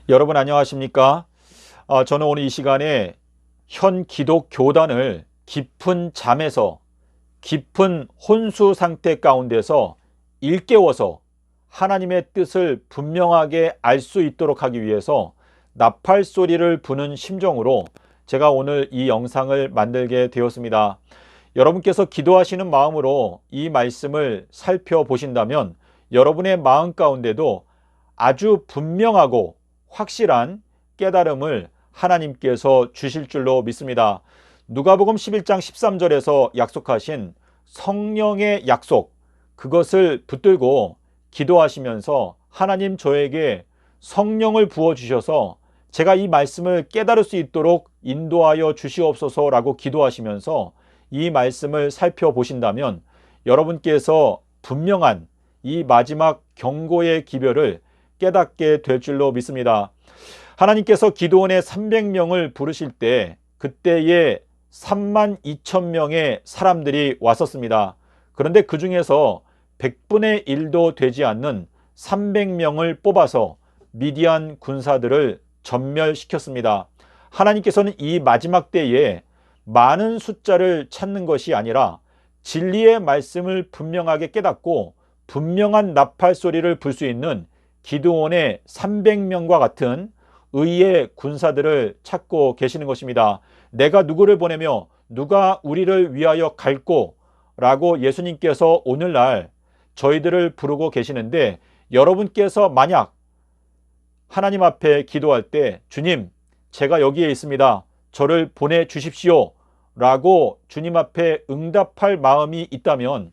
여러분 안녕하십니까? 저는 오늘 이 시간에 현 기독 교단을 깊은 잠에서 깊은 혼수 상태 가운데서 일깨워서 하나님의 뜻을 분명하게 알 수 있도록 하기 위해서 나팔 소리를 부는 심정으로 제가 오늘 이 영상을 만들게 되었습니다. 여러분께서 기도하시는 마음으로 이 말씀을 살펴보신다면 여러분의 마음 가운데도 아주 분명하고 확실한 깨달음을 하나님께서 주실 줄로 믿습니다. 누가복음 11장 13절에서 약속하신 성령의 약속, 그것을 붙들고 기도하시면서 하나님 저에게 성령을 부어주셔서 제가 이 말씀을 깨달을 수 있도록 인도하여 주시옵소서라고 기도하시면서 이 말씀을 살펴보신다면 여러분께서 분명한 이 마지막 경고의 기별을 깨닫게 될 줄로 믿습니다. 하나님께서 기드온의 300명을 부르실 때 그때에 3만 2천 명의 사람들이 왔었습니다. 그런데 그 중에서 100분의 1도 되지 않는 300명을 뽑아서 미디안 군사들을 전멸시켰습니다. 하나님께서는 이 마지막 때에 많은 숫자를 찾는 것이 아니라 진리의 말씀을 분명하게 깨닫고 분명한 나팔 소리를 불 수 있는 기드온의 300명과 같은 의의 군사들을 찾고 계시는 것입니다. 내가 누구를 보내며 누가 우리를 위하여 갈꼬? 라고 예수님께서 오늘날 저희들을 부르고 계시는데, 여러분께서 만약 하나님 앞에 기도할 때 주님, 제가 여기에 있습니다. 저를 보내주십시오. 라고 주님 앞에 응답할 마음이 있다면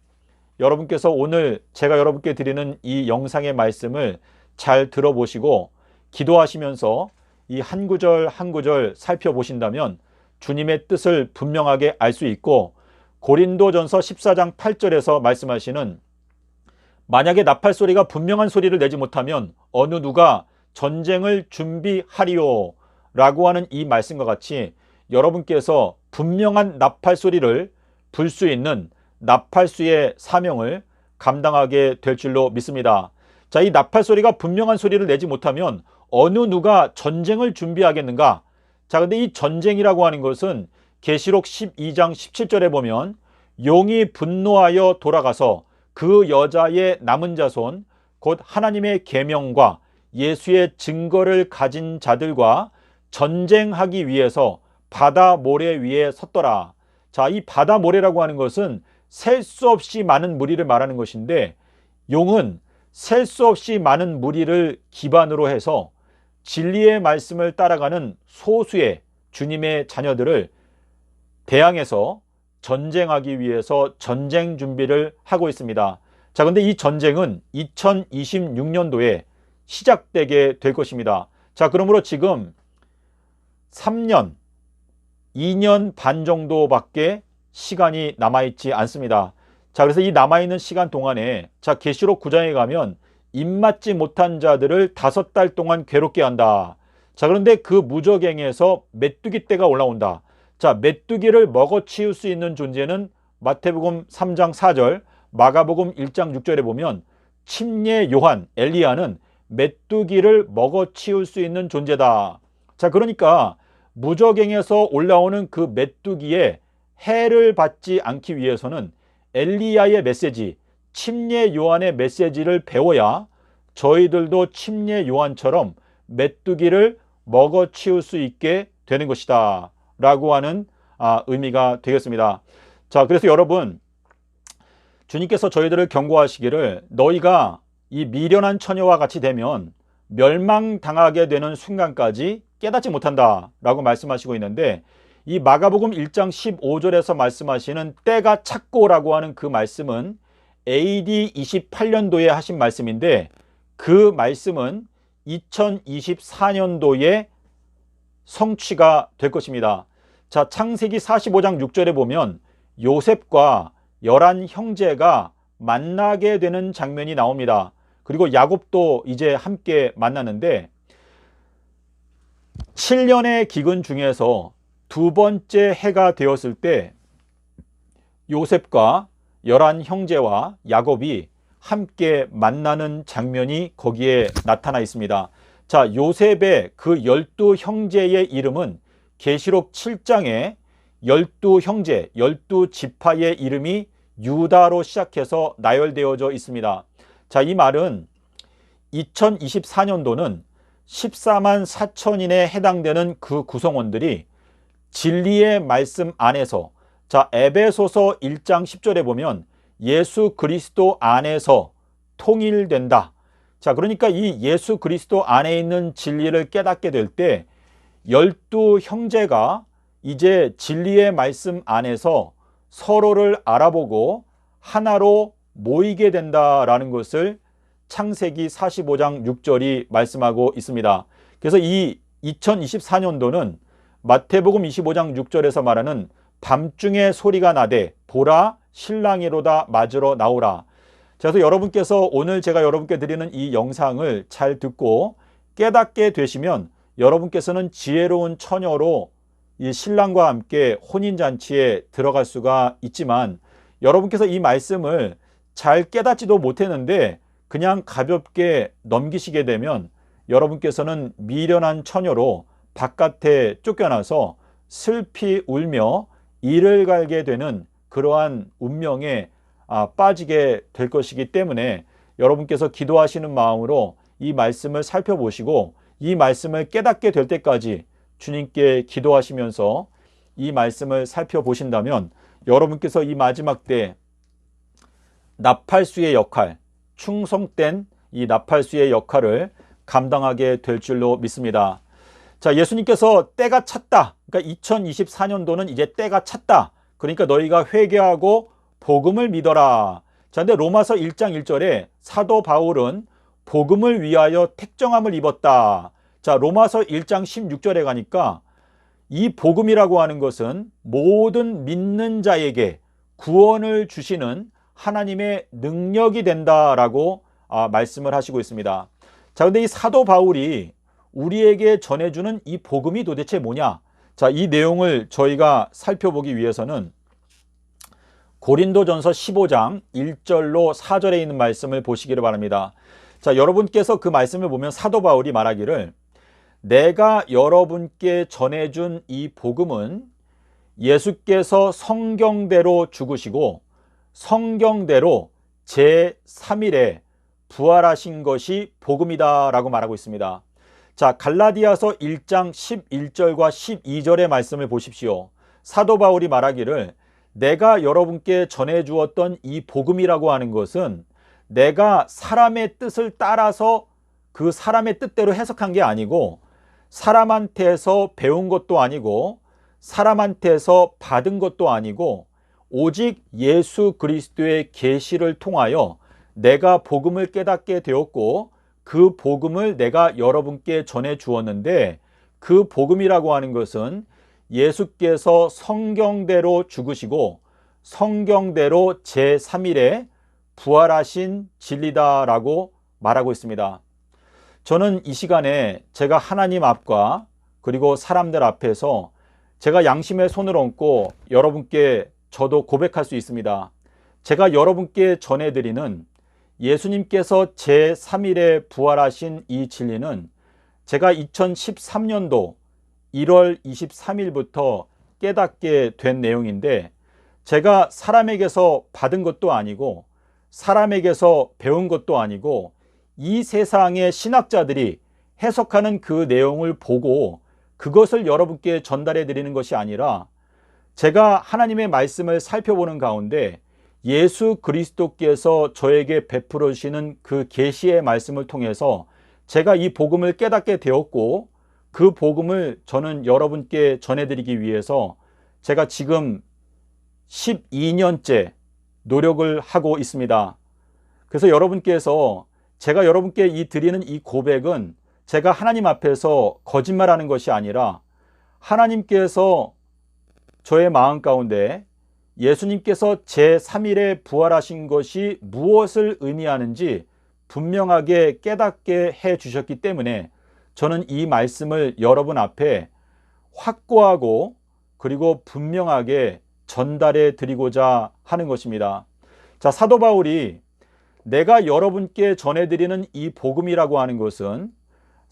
여러분께서 오늘 제가 여러분께 드리는 이 영상의 말씀을 잘 들어보시고 기도하시면서 이 한 구절 한 구절 살펴보신다면 주님의 뜻을 분명하게 알 수 있고, 고린도전서 14장 8절에서 말씀하시는 만약에 나팔 소리가 분명한 소리를 내지 못하면 어느 누가 전쟁을 준비하리요 라고 하는 이 말씀과 같이 여러분께서 분명한 나팔 소리를 불 수 있는 나팔수의 사명을 감당하게 될 줄로 믿습니다. 자, 이 나팔 소리가 분명한 소리를 내지 못하면 어느 누가 전쟁을 준비하겠는가? 자, 근데 이 전쟁이라고 하는 것은 계시록 12장 17절에 보면 용이 분노하여 돌아가서 그 여자의 남은 자손 곧 하나님의 계명과 예수의 증거를 가진 자들과 전쟁하기 위해서 바다 모래 위에 섰더라. 자, 이 바다 모래라고 하는 것은 셀 수 없이 많은 무리를 말하는 것인데, 용은 셀 수 없이 많은 무리를 기반으로 해서 진리의 말씀을 따라가는 소수의 주님의 자녀들을 대항해서 전쟁하기 위해서 전쟁 준비를 하고 있습니다. 자, 근데 이 전쟁은 2026년도에 시작되게 될 것입니다. 자, 그러므로 지금 3년, 2년 반 정도밖에 시간이 남아있지 않습니다. 자, 그래서 이 남아있는 시간 동안에 자, 계시록 9장에 가면 입맞지 못한 자들을 5달 동안 괴롭게 한다. 자, 그런데 그 무저갱에서 메뚜기 떼가 올라온다. 자, 메뚜기를 먹어치울 수 있는 존재는 마태복음 3장 4절, 마가복음 1장 6절에 보면 침례 요한, 엘리야는 메뚜기를 먹어치울 수 있는 존재다. 자, 그러니까 무저갱에서 올라오는 그 메뚜기에 해를 받지 않기 위해서는 엘리야의 메시지, 침례 요한의 메시지를 배워야 저희들도 침례 요한처럼 메뚜기를 먹어치울 수 있게 되는 것이다 라고 하는 의미가 되겠습니다. 자, 그래서 여러분, 주님께서 저희들을 경고하시기를 너희가 이 미련한 처녀와 같이 되면 멸망당하게 되는 순간까지 깨닫지 못한다 라고 말씀하시고 있는데, 이 마가복음 1장 15절에서 말씀하시는 때가 찼고라고 하는 그 말씀은 AD 28년도에 하신 말씀인데, 그 말씀은 2024년도에 성취가 될 것입니다. 자, 창세기 45장 6절에 보면 요셉과 11 형제가 만나게 되는 장면이 나옵니다. 그리고 야곱도 이제 함께 만나는데, 7년의 기근 중에서 두 번째 해가 되었을 때 요셉과 11 형제와 야곱이 함께 만나는 장면이 거기에 나타나 있습니다. 자, 요셉의 그 12형제의 이름은 계시록 7장에 12형제, 12지파의 이름이 유다로 시작해서 나열되어져 있습니다. 자, 이 말은 2024년도는 14만 4천인에 해당되는 그 구성원들이 진리의 말씀 안에서, 자, 에베소서 1장 10절에 보면 예수 그리스도 안에서 통일된다. 자, 그러니까 이 예수 그리스도 안에 있는 진리를 깨닫게 될 때 12형제가 이제 진리의 말씀 안에서 서로를 알아보고 하나로 모이게 된다라는 것을 창세기 45장 6절이 말씀하고 있습니다. 그래서 이 2024년도는 마태복음 25장 6절에서 말하는 밤중에 소리가 나되 보라 신랑이로다 맞으러 나오라. 그래서 여러분께서 오늘 제가 여러분께 드리는 이 영상을 잘 듣고 깨닫게 되시면 여러분께서는 지혜로운 처녀로 이 신랑과 함께 혼인잔치에 들어갈 수가 있지만, 여러분께서 이 말씀을 잘 깨닫지도 못했는데 그냥 가볍게 넘기시게 되면 여러분께서는 미련한 처녀로 바깥에 쫓겨나서 슬피 울며 이를 갈게 되는 그러한 운명에 빠지게 될 것이기 때문에 여러분께서 기도하시는 마음으로 이 말씀을 살펴보시고 이 말씀을 깨닫게 될 때까지 주님께 기도하시면서 이 말씀을 살펴보신다면 여러분께서 이 마지막 때 나팔수의 역할, 충성된 이 나팔수의 역할을 감당하게 될 줄로 믿습니다. 자, 예수님께서 때가 찼다. 그러니까 2024년도는 이제 때가 찼다. 그러니까 너희가 회개하고 복음을 믿어라. 자, 근데 로마서 1장 1절에 사도 바울은 복음을 위하여 택정함을 입었다. 자, 로마서 1장 16절에 가니까 이 복음이라고 하는 것은 모든 믿는 자에게 구원을 주시는 하나님의 능력이 된다라고 말씀을 하시고 있습니다. 자, 근데 이 사도 바울이 우리에게 전해주는 이 복음이 도대체 뭐냐? 자, 이 내용을 저희가 살펴보기 위해서는 고린도전서 15장 1절로 4절에 있는 말씀을 보시기를 바랍니다. 자, 여러분께서 그 말씀을 보면 사도 바울이 말하기를 내가 여러분께 전해준 이 복음은 예수께서 성경대로 죽으시고 성경대로 제3일에 부활하신 것이 복음이다 라고 말하고 있습니다. 자, 갈라디아서 1장 11절과 12절의 말씀을 보십시오. 사도 바울이 말하기를 내가 여러분께 전해주었던 이 복음이라고 하는 것은 내가 사람의 뜻을 따라서 그 사람의 뜻대로 해석한 게 아니고 사람한테서 배운 것도 아니고 사람한테서 받은 것도 아니고 오직 예수 그리스도의 계시를 통하여 내가 복음을 깨닫게 되었고 그 복음을 내가 여러분께 전해 주었는데, 그 복음이라고 하는 것은 예수께서 성경대로 죽으시고 성경대로 제3일에 부활하신 진리다라고 말하고 있습니다. 저는 이 시간에 제가 하나님 앞과 그리고 사람들 앞에서 제가 양심의 손을 얹고 여러분께 저도 고백할 수 있습니다. 제가 여러분께 전해드리는 예수님께서 제3일에 부활하신 이 진리는 제가 2013년도 1월 23일부터 깨닫게 된 내용인데, 제가 사람에게서 받은 것도 아니고 사람에게서 배운 것도 아니고 이 세상의 신학자들이 해석하는 그 내용을 보고 그것을 여러분께 전달해 드리는 것이 아니라 제가 하나님의 말씀을 살펴보는 가운데 예수 그리스도께서 저에게 베풀어 주시는 그 계시의 말씀을 통해서 제가 이 복음을 깨닫게 되었고, 그 복음을 저는 여러분께 전해드리기 위해서 제가 지금 12년째 노력을 하고 있습니다. 그래서 여러분께서 제가 여러분께 드리는 이 고백은 제가 하나님 앞에서 거짓말하는 것이 아니라 하나님께서 저의 마음 가운데 예수님께서 제3일에 부활하신 것이 무엇을 의미하는지 분명하게 깨닫게 해 주셨기 때문에 저는 이 말씀을 여러분 앞에 확고하고 그리고 분명하게 전달해 드리고자 하는 것입니다. 자, 사도 바울이 내가 여러분께 전해드리는 이 복음이라고 하는 것은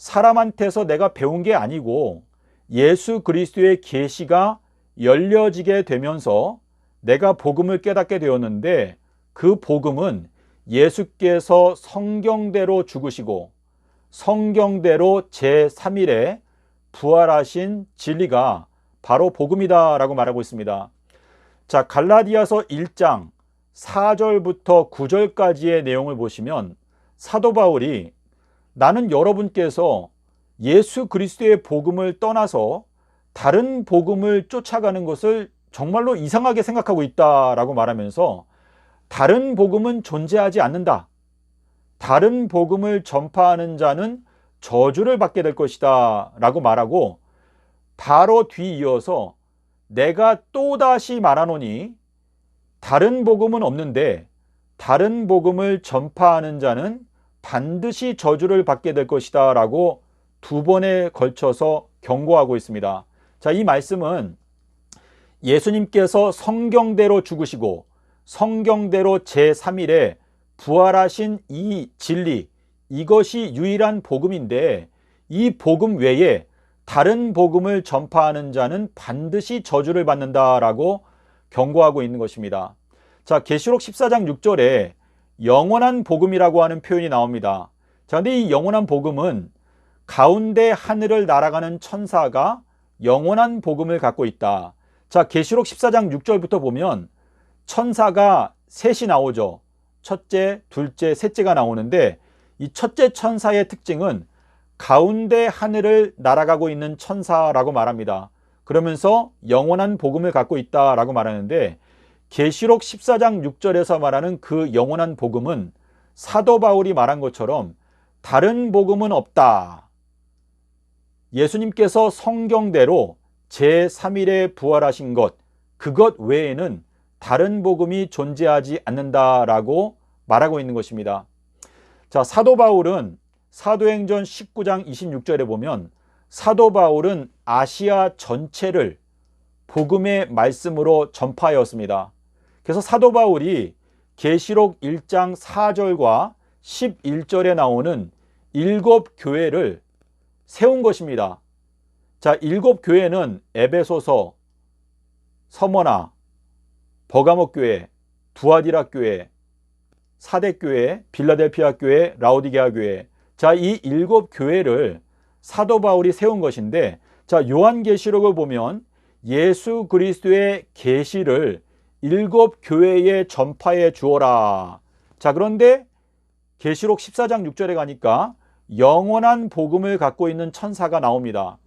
사람한테서 내가 배운 게 아니고 예수 그리스도의 계시가 열려지게 되면서 내가 복음을 깨닫게 되었는데, 그 복음은 예수께서 성경대로 죽으시고 성경대로 제3일에 부활하신 진리가 바로 복음이다 라고 말하고 있습니다. 자, 갈라디아서 1장 4절부터 9절까지의 내용을 보시면 사도 바울이 나는 여러분께서 예수 그리스도의 복음을 떠나서 다른 복음을 쫓아가는 것을 정말로 이상하게 생각하고 있다라고 말하면서 다른 복음은 존재하지 않는다. 다른 복음을 전파하는 자는 저주를 받게 될 것이다 라고 말하고, 바로 뒤이어서 내가 또다시 말하노니 다른 복음은 없는데 다른 복음을 전파하는 자는 반드시 저주를 받게 될 것이다 라고 두 번에 걸쳐서 경고하고 있습니다. 자, 이 말씀은 예수님께서 성경대로 죽으시고 성경대로 제3일에 부활하신 이 진리, 이것이 유일한 복음인데 이 복음 외에 다른 복음을 전파하는 자는 반드시 저주를 받는다라고 경고하고 있는 것입니다. 자, 계시록 14장 6절에 영원한 복음이라고 하는 표현이 나옵니다. 자, 근데 이 영원한 복음은 가운데 하늘을 날아가는 천사가 영원한 복음을 갖고 있다. 자, 계시록 14장 6절부터 보면 천사가 셋이 나오죠. 첫째, 둘째, 셋째가 나오는데 이 첫째 천사의 특징은 가운데 하늘을 날아가고 있는 천사라고 말합니다. 그러면서 영원한 복음을 갖고 있다라고 말하는데, 계시록 14장 6절에서 말하는 그 영원한 복음은 사도 바울이 말한 것처럼 다른 복음은 없다. 예수님께서 성경대로 제3일에 부활하신 것, 그것 외에는 다른 복음이 존재하지 않는다라고 말하고 있는 것입니다. 자, 사도 바울은 사도행전 19장 26절에 보면 사도 바울은 아시아 전체를 복음의 말씀으로 전파하였습니다. 그래서 사도 바울이 계시록 1장 4절과 11절에 나오는 7교회를 세운 것입니다. 자, 7교회는 에베소서, 서머나, 버가모 교회, 두아디라 교회, 사대 교회, 빌라델피아 교회, 라오디게아 교회. 자, 이 7교회를 사도 바울이 세운 것인데, 자, 요한계시록을 보면 예수 그리스도의 계시를 7교회에 전파해 주어라. 자, 그런데 계시록 14장 6절에 가니까 영원한 복음을 갖고 있는 천사가 나옵니다.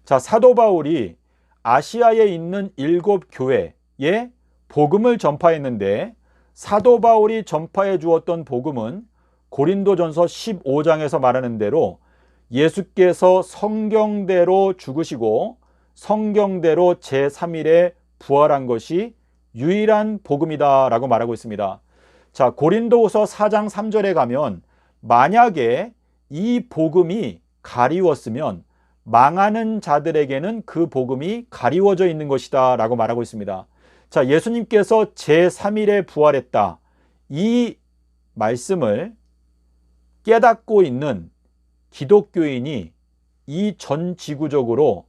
자, 사도 바울이 아시아에 있는 7교회에 복음을 전파했는데, 사도 바울이 전파해 주었던 복음은 고린도전서 15장에서 말하는 대로 예수께서 성경대로 죽으시고 성경대로 제3일에 부활한 것이 유일한 복음이다 라고 말하고 있습니다. 자, 고린도후서 4장 3절에 가면 만약에 이 복음이 가리웠으면 망하는 자들에게는 그 복음이 가리워져 있는 것이다 라고 말하고 있습니다. 자, 예수님께서 제3일에 부활했다. 이 말씀을 깨닫고 있는 기독교인이 이 전 지구적으로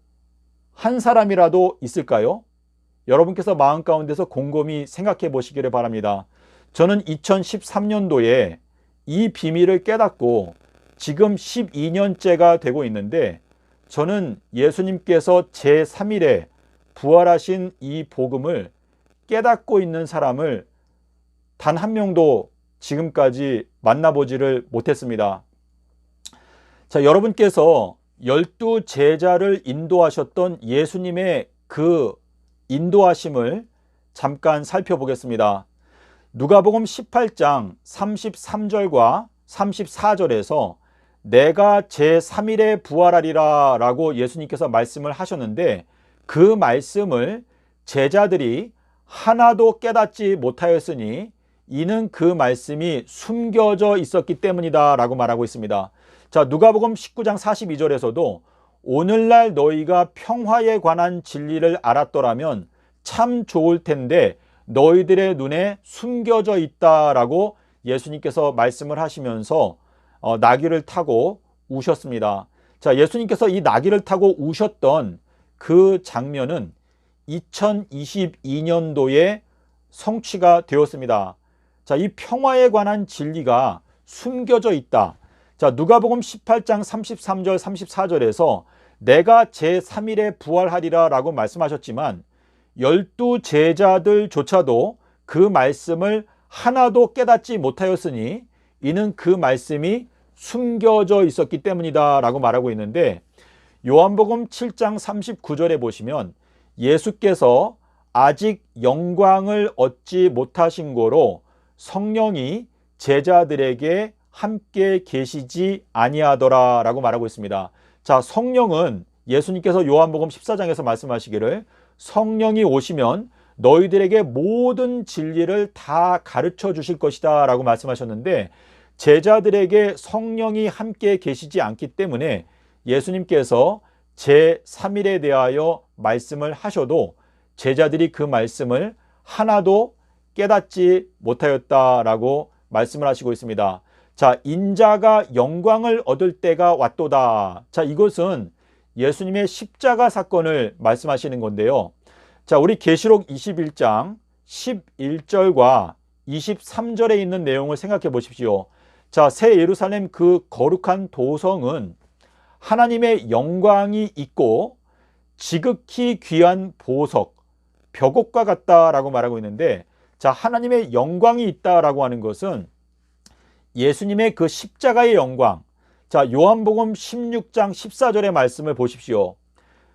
한 사람이라도 있을까요? 여러분께서 마음 가운데서 곰곰이 생각해 보시기를 바랍니다. 저는 2013년도에 이 비밀을 깨닫고 지금 12년째가 되고 있는데, 저는 예수님께서 제3일에 부활하신 이 복음을 깨닫고 있는 사람을 단 한 명도 지금까지 만나보지를 못했습니다. 자, 여러분께서 12 제자를 인도하셨던 예수님의 그 인도하심을 잠깐 살펴보겠습니다. 누가복음 18장 33절과 34절에서 내가 제3일에 부활하리라 라고 예수님께서 말씀을 하셨는데, 그 말씀을 제자들이 하나도 깨닫지 못하였으니 이는 그 말씀이 숨겨져 있었기 때문이다 라고 말하고 있습니다. 자, 누가복음 19장 42절에서도 오늘날 너희가 평화에 관한 진리를 알았더라면 참 좋을 텐데 너희들의 눈에 숨겨져 있다라고 예수님께서 말씀을 하시면서 나귀를 타고 우셨습니다. 자, 예수님께서 이 나귀를 타고 우셨던 그 장면은 2022년도에 성취가 되었습니다. 자, 이 평화에 관한 진리가 숨겨져 있다. 자, 누가복음 18장 33절 34절에서 내가 제3일에 부활하리라 라고 말씀하셨지만 12 제자들조차도 그 말씀을 하나도 깨닫지 못하였으니 이는 그 말씀이 숨겨져 있었기 때문이다 라고 말하고 있는데, 요한복음 7장 39절에 보시면 예수께서 아직 영광을 얻지 못하신 고로 성령이 제자들에게 함께 계시지 아니하더라 라고 말하고 있습니다. 자, 성령은 예수님께서 요한복음 14장에서 말씀하시기를 성령이 오시면 너희들에게 모든 진리를 다 가르쳐 주실 것이다 라고 말씀하셨는데, 제자들에게 성령이 함께 계시지 않기 때문에 예수님께서 제3일에 대하여 말씀을 하셔도 제자들이 그 말씀을 하나도 깨닫지 못하였다라고 말씀을 하시고 있습니다. 자, 인자가 영광을 얻을 때가 왔도다. 자, 이것은 예수님의 십자가 사건을 말씀하시는 건데요. 자, 우리 계시록 21장 11절과 23절에 있는 내용을 생각해 보십시오. 자, 새 예루살렘 그 거룩한 도성은 하나님의 영광이 있고 지극히 귀한 보석, 벽옥과 같다라고 말하고 있는데, 자, 하나님의 영광이 있다라고 하는 것은 예수님의 그 십자가의 영광. 자, 요한복음 16장 14절의 말씀을 보십시오.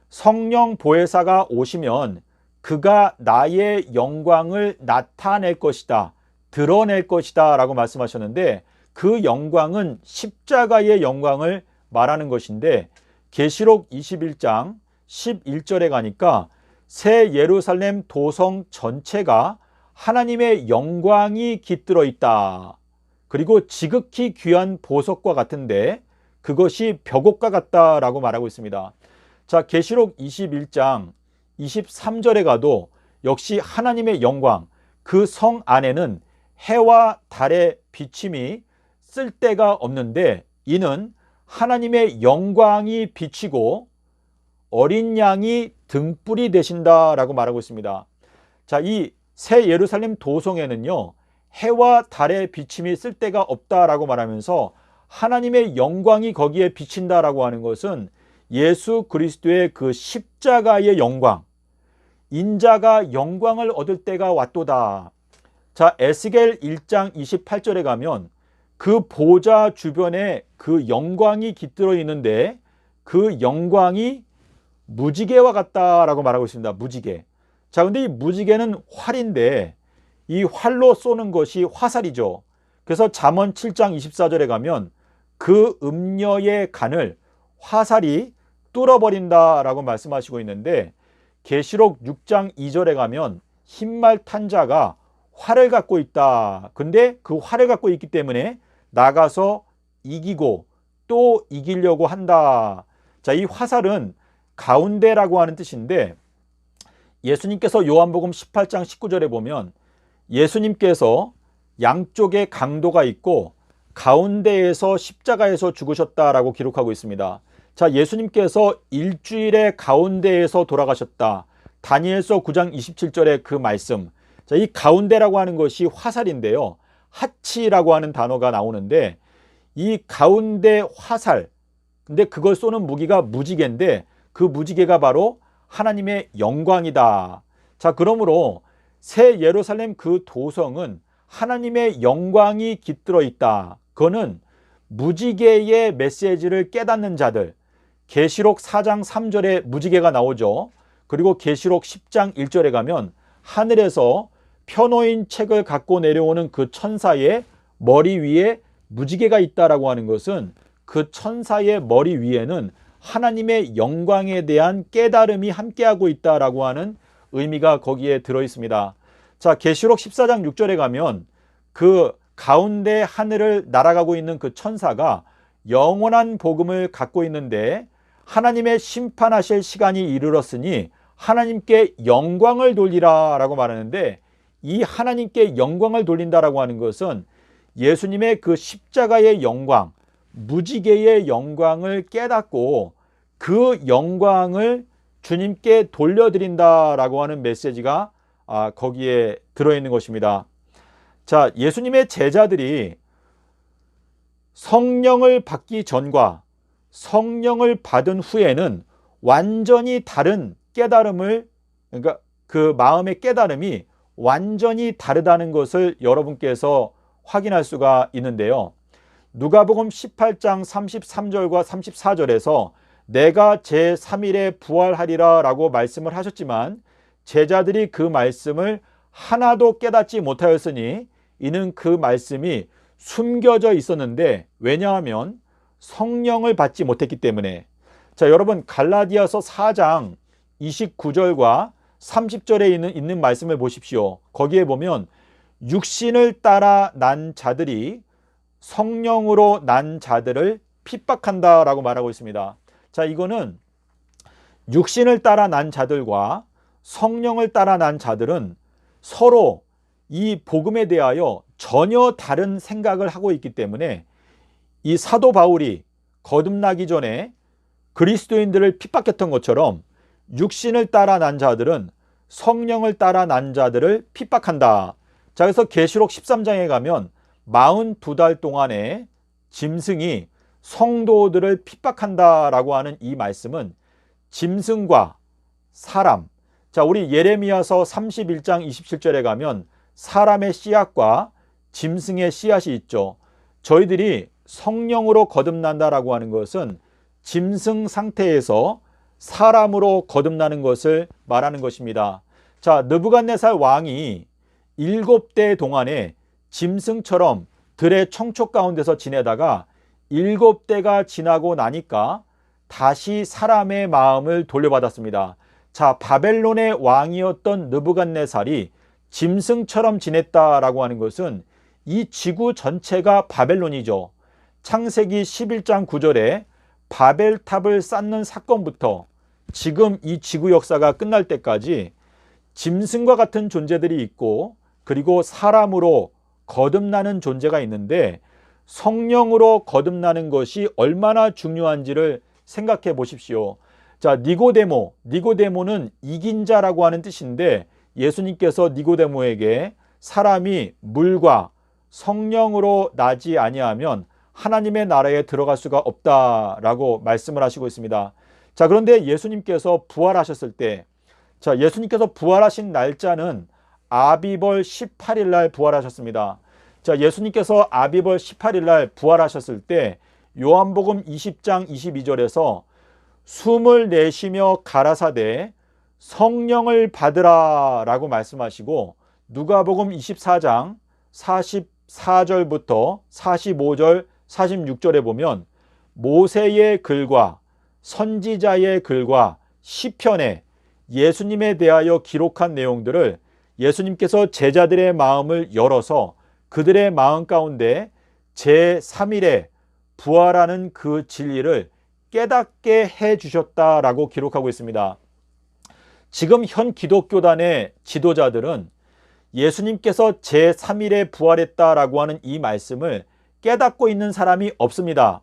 성령 보혜사가 오시면 그가 나의 영광을 나타낼 것이다, 드러낼 것이다 라고 말씀하셨는데, 그 영광은 십자가의 영광을 말하는 것인데, 계시록 21장 11절에 가니까 새 예루살렘 도성 전체가 하나님의 영광이 깃들어 있다. 그리고 지극히 귀한 보석과 같은데 그것이 벽옥과 같다라고 말하고 있습니다. 자, 계시록 21장 23절에 가도 역시 하나님의 영광, 그 성 안에는 해와 달의 비침이 쓸데가 없는데 이는 하나님의 영광이 비치고 어린 양이 등불이 되신다라고 말하고 있습니다. 자, 이 새 예루살렘 도성에는요, 해와 달의 비침이 쓸데가 없다라고 말하면서 하나님의 영광이 거기에 비친다라고 하는 것은 예수 그리스도의 그 십자가의 영광, 인자가 영광을 얻을 때가 왔도다. 자, 에스겔 1장 28절에 가면 그 보좌 주변에 그 영광이 깃들어 있는데 그 영광이 무지개와 같다라고 말하고 있습니다. 무지개. 자, 근데 이 무지개는 활인데 이 활로 쏘는 것이 화살이죠. 그래서 잠언 7장 24절에 가면 그 음녀의 간을 화살이 뚫어버린다라고 말씀하시고 있는데, 계시록 6장 2절에 가면 흰말 탄 자가 활을 갖고 있다. 근데 그 활을 갖고 있기 때문에 나가서 이기고 또 이기려고 한다. 자, 이 화살은 가운데라고 하는 뜻인데, 예수님께서 요한복음 18장 19절에 보면 예수님께서 양쪽에 강도가 있고 가운데에서 십자가에서 죽으셨다라고 기록하고 있습니다. 자, 예수님께서 일주일의 가운데에서 돌아가셨다. 다니엘서 9장 27절의 그 말씀. 자, 이 가운데라고 하는 것이 화살인데요. 하치라고 하는 단어가 나오는데 이 가운데 화살, 근데 그걸 쏘는 무기가 무지개인데 그 무지개가 바로 하나님의 영광이다. 자, 그러므로 새 예루살렘 그 도성은 하나님의 영광이 깃들어 있다. 그거는 무지개의 메시지를 깨닫는 자들, 계시록 4장 3절에 무지개가 나오죠. 그리고 계시록 10장 1절에 가면 하늘에서 펴놓인 책을 갖고 내려오는 그 천사의 머리 위에 무지개가 있다라고 하는 것은 그 천사의 머리 위에는 하나님의 영광에 대한 깨달음이 함께하고 있다라고 하는 의미가 거기에 들어 있습니다. 자, 계시록 14장 6절에 가면 그 가운데 하늘을 날아가고 있는 그 천사가 영원한 복음을 갖고 있는데 하나님의 심판하실 시간이 이르렀으니 하나님께 영광을 돌리라 라고 말하는데, 이 하나님께 영광을 돌린다라고 하는 것은 예수님의 그 십자가의 영광, 무지개의 영광을 깨닫고 그 영광을 주님께 돌려드린다라고 하는 메시지가 거기에 들어있는 것입니다. 자, 예수님의 제자들이 성령을 받기 전과 성령을 받은 후에는 완전히 다른 깨달음을, 그러니까 그 마음의 깨달음이 완전히 다르다는 것을 여러분께서 확인할 수가 있는데요. 누가복음 18장 33절과 34절에서 내가 제3일에 부활하리라 라고 말씀을 하셨지만 제자들이 그 말씀을 하나도 깨닫지 못하였으니 이는 그 말씀이 숨겨져 있었는데 왜냐하면 성령을 받지 못했기 때문에. 자, 여러분 갈라디아서 4장 29절과 30절에 있는 말씀을 보십시오. 거기에 보면 육신을 따라 난 자들이 성령으로 난 자들을 핍박한다 라고 말하고 있습니다. 자, 이거는 육신을 따라 난 자들과 성령을 따라 난 자들은 서로 이 복음에 대하여 전혀 다른 생각을 하고 있기 때문에 이 사도 바울이 거듭나기 전에 그리스도인들을 핍박했던 것처럼 육신을 따라 난 자들은 성령을 따라 난 자들을 핍박한다. 자, 그래서 계시록 13장에 가면 42달 동안에 짐승이 성도들을 핍박한다라고 하는 이 말씀은 짐승과 사람, 자, 우리 예레미야서 31장 27절에 가면 사람의 씨앗과 짐승의 씨앗이 있죠. 저희들이 성령으로 거듭난다라고 하는 것은 짐승 상태에서 사람으로 거듭나는 것을 말하는 것입니다. 자, 느부갓네살 왕이 7대 동안에 짐승처럼 들의 청초 가운데서 지내다가 7대가 지나고 나니까 다시 사람의 마음을 돌려받았습니다. 자, 바벨론의 왕이었던 느부갓네살이 짐승처럼 지냈다라고 하는 것은 이 지구 전체가 바벨론이죠. 창세기 11장 9절에 바벨탑을 쌓는 사건부터 지금 이 지구 역사가 끝날 때까지 짐승과 같은 존재들이 있고 그리고 사람으로 거듭나는 존재가 있는데 성령으로 거듭나는 것이 얼마나 중요한지를 생각해 보십시오. 자, 니고데모는 이긴 자라고 하는 뜻인데 예수님께서 니고데모에게 사람이 물과 성령으로 나지 아니하면 하나님의 나라에 들어갈 수가 없다라고 말씀을 하시고 있습니다. 자, 그런데 예수님께서 부활하셨을 때, 자, 예수님께서 부활하신 날짜는 아비벌 18일 날 부활하셨습니다. 자, 예수님께서 아비벌 18일 날 부활하셨을 때 요한복음 20장 22절에서 숨을 내쉬며 가라사대 성령을 받으라 라고 말씀하시고 누가복음 24장 44절부터 45절 46절에 보면 모세의 글과 선지자의 글과 시편에 예수님에 대하여 기록한 내용들을 예수님께서 제자들의 마음을 열어서 그들의 마음 가운데 제3일에 부활하는 그 진리를 깨닫게 해 주셨다라고 기록하고 있습니다. 지금 현 기독교단의 지도자들은 예수님께서 제3일에 부활했다라고 하는 이 말씀을 깨닫고 있는 사람이 없습니다.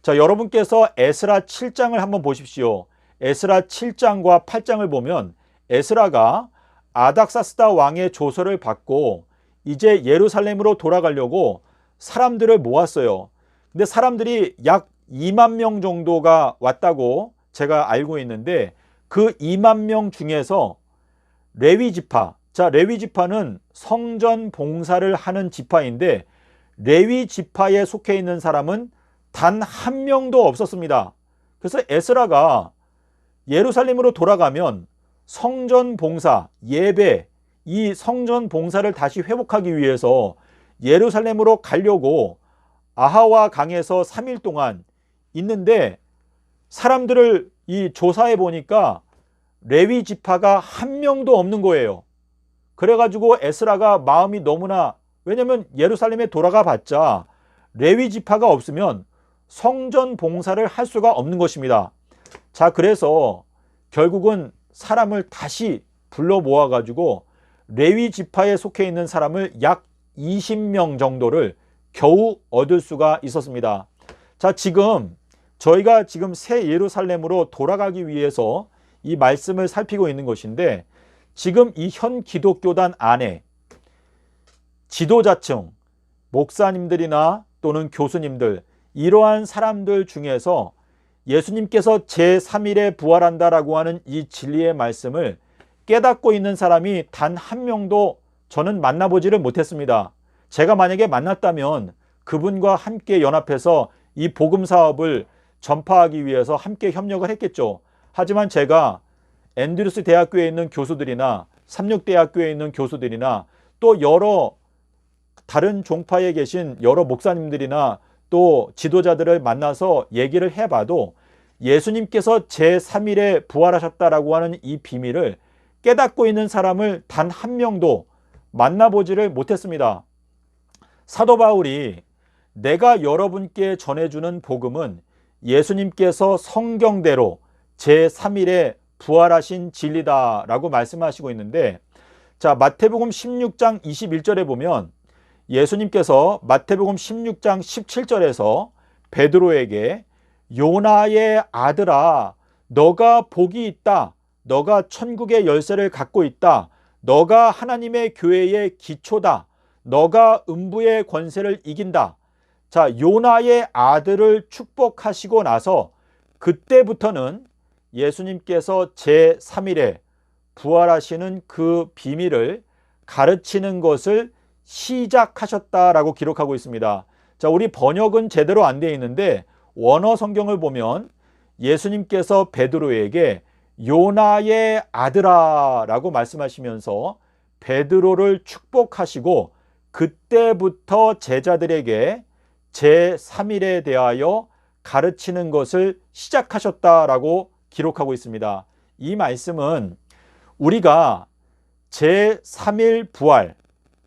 자, 여러분께서 에스라 7장을 한번 보십시오. 에스라 7장과 8장을 보면 에스라가 아닥사스다 왕의 조서를 받고 이제 예루살렘으로 돌아가려고 사람들을 모았어요. 근데 사람들이 약 2만 명 정도가 왔다고 제가 알고 있는데 그 2만 명 중에서 레위 지파, 자, 레위 지파는 성전 봉사를 하는 지파인데 레위 지파에 속해 있는 사람은 단 한 명도 없었습니다. 그래서 에스라가 예루살렘으로 돌아가면 성전 봉사, 예배, 이 성전 봉사를 다시 회복하기 위해서 예루살렘으로 가려고 아하와 강에서 3일 동안 있는데 사람들을 이 조사해 보니까 레위 지파가 한 명도 없는 거예요. 그래가지고 에스라가 마음이 너무나, 왜냐면 예루살렘에 돌아가 봤자 레위 지파가 없으면 성전 봉사를 할 수가 없는 것입니다. 자, 그래서 결국은 사람을 다시 불러 모아가지고 레위 지파에 속해 있는 사람을 약 20명 정도를 겨우 얻을 수가 있었습니다. 자, 저희가 지금 새 예루살렘으로 돌아가기 위해서 이 말씀을 살피고 있는 것인데, 지금 이 현 기독교단 안에 지도자층, 목사님들이나 또는 교수님들, 이러한 사람들 중에서 예수님께서 제3일에 부활한다라고 하는 이 진리의 말씀을 깨닫고 있는 사람이 단 한 명도 저는 만나보지를 못했습니다. 제가 만약에 만났다면 그분과 함께 연합해서 이 복음 사업을 전파하기 위해서 함께 협력을 했겠죠. 하지만 제가 앤드루스 대학교에 있는 교수들이나 삼육대학교에 있는 교수들이나 또 여러 다른 종파에 계신 여러 목사님들이나 또 지도자들을 만나서 얘기를 해봐도 예수님께서 제3일에 부활하셨다라고 하는 이 비밀을 깨닫고 있는 사람을 단 한 명도 만나보지를 못했습니다. 사도 바울이 내가 여러분께 전해주는 복음은 예수님께서 성경대로 제3일에 부활하신 진리다라고 말씀하시고 있는데, 자, 마태복음 16장 21절에 보면 예수님께서 마태복음 16장 17절에서 베드로에게 요나의 아들아, 너가 복이 있다. 너가 천국의 열쇠를 갖고 있다. 너가 하나님의 교회의 기초다. 너가 음부의 권세를 이긴다. 자, 요나의 아들을 축복하시고 나서 그때부터는 예수님께서 제3일에 부활하시는 그 비밀을 가르치는 것을 시작하셨다라고 기록하고 있습니다. 자, 우리 번역은 제대로 안 되어 있는데 원어 성경을 보면 예수님께서 베드로에게 요나의 아들아 라고 말씀하시면서 베드로를 축복하시고 그때부터 제자들에게 제3일에 대하여 가르치는 것을 시작하셨다라고 기록하고 있습니다. 이 말씀은 우리가 제3일 부활,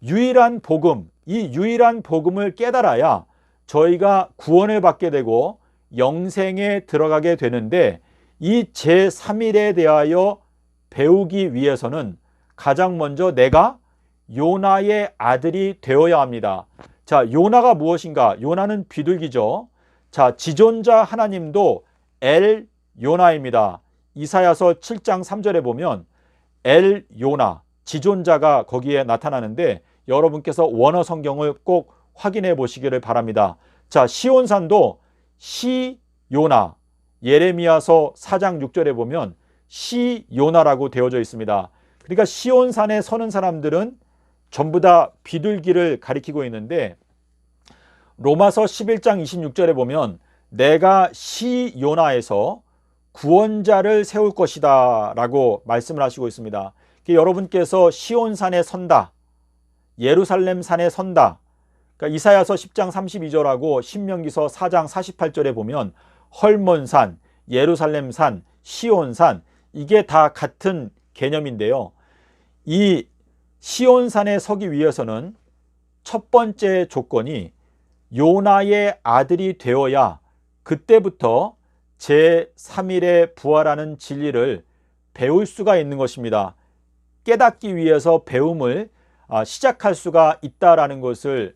유일한 복음, 이 유일한 복음을 깨달아야 저희가 구원을 받게 되고 영생에 들어가게 되는데, 이 제3일에 대하여 배우기 위해서는 가장 먼저 내가 요나의 아들이 되어야 합니다. 자, 요나가 무엇인가? 요나는 비둘기죠. 자, 지존자 하나님도 엘 요나입니다. 이사야서 7장 3절에 보면 엘 요나, 지존자가 거기에 나타나는데 여러분께서 원어 성경을 꼭 확인해 보시기를 바랍니다. 자, 시온산도 시 요나, 예레미야서 4장 6절에 보면 시 요나라고 되어져 있습니다. 그러니까 시온산에 서는 사람들은 전부 다 비둘기를 가리키고 있는데, 로마서 11장 26절에 보면 내가 시 요나에서 구원자를 세울 것이다 라고 말씀을 하시고 있습니다. 여러분께서 시온산에 선다, 예루살렘 산에 선다, 그러니까 이사야서 10장 32절하고 신명기서 4장 48절에 보면 헐몬산, 예루살렘산, 시온산, 이게 다 같은 개념인데요. 이 시온산에 서기 위해서는 첫 번째 조건이 요나의 아들이 되어야 그때부터 제3일에 부활하는 진리를 배울 수가 있는 것입니다. 깨닫기 위해서 배움을 시작할 수가 있다라는 것을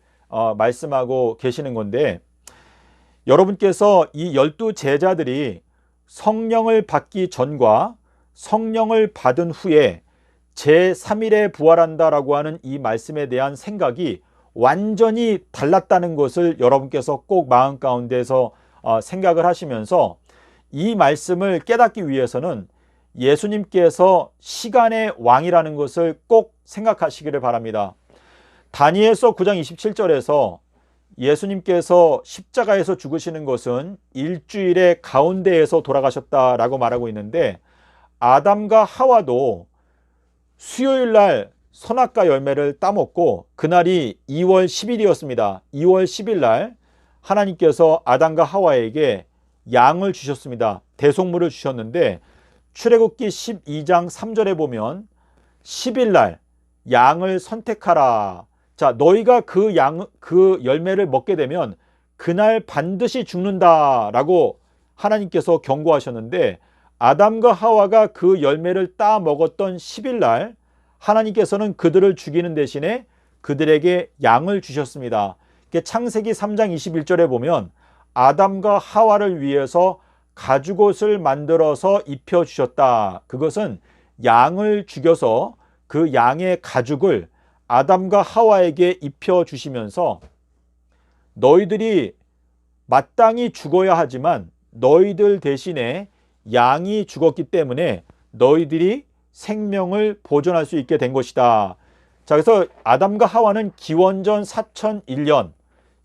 말씀하고 계시는 건데, 여러분께서 이 12 제자들이 성령을 받기 전과 성령을 받은 후에 제3일에 부활한다라고 하는 이 말씀에 대한 생각이 완전히 달랐다는 것을 여러분께서 꼭 마음 가운데서 생각을 하시면서 이 말씀을 깨닫기 위해서는 예수님께서 시간의 왕이라는 것을 꼭 생각하시기를 바랍니다. 다니엘서 9장 27절에서 예수님께서 십자가에서 죽으시는 것은 일주일의 가운데에서 돌아가셨다라고 말하고 있는데, 아담과 하와도 수요일 날 선악과 열매를 따먹고 그날이 2월 10일이었습니다. 2월 10일 날 하나님께서 아담과 하와에게 양을 주셨습니다. 대속물을 주셨는데 출애굽기 12장 3절에 보면 10일 날 양을 선택하라. 자, 너희가 그 열매를 먹게 되면 그날 반드시 죽는다라고 하나님께서 경고하셨는데, 아담과 하와가 그 열매를 따 먹었던 10일 날 하나님께서는 그들을 죽이는 대신에 그들에게 양을 주셨습니다. 창세기 3장 21절에 보면 아담과 하와를 위해서 가죽옷을 만들어서 입혀주셨다. 그것은 양을 죽여서 그 양의 가죽을 아담과 하와에게 입혀주시면서 너희들이 마땅히 죽어야 하지만 너희들 대신에 양이 죽었기 때문에 너희들이 생명을 보존할 수 있게 된 것이다. 자, 그래서 아담과 하와는 기원전 4001년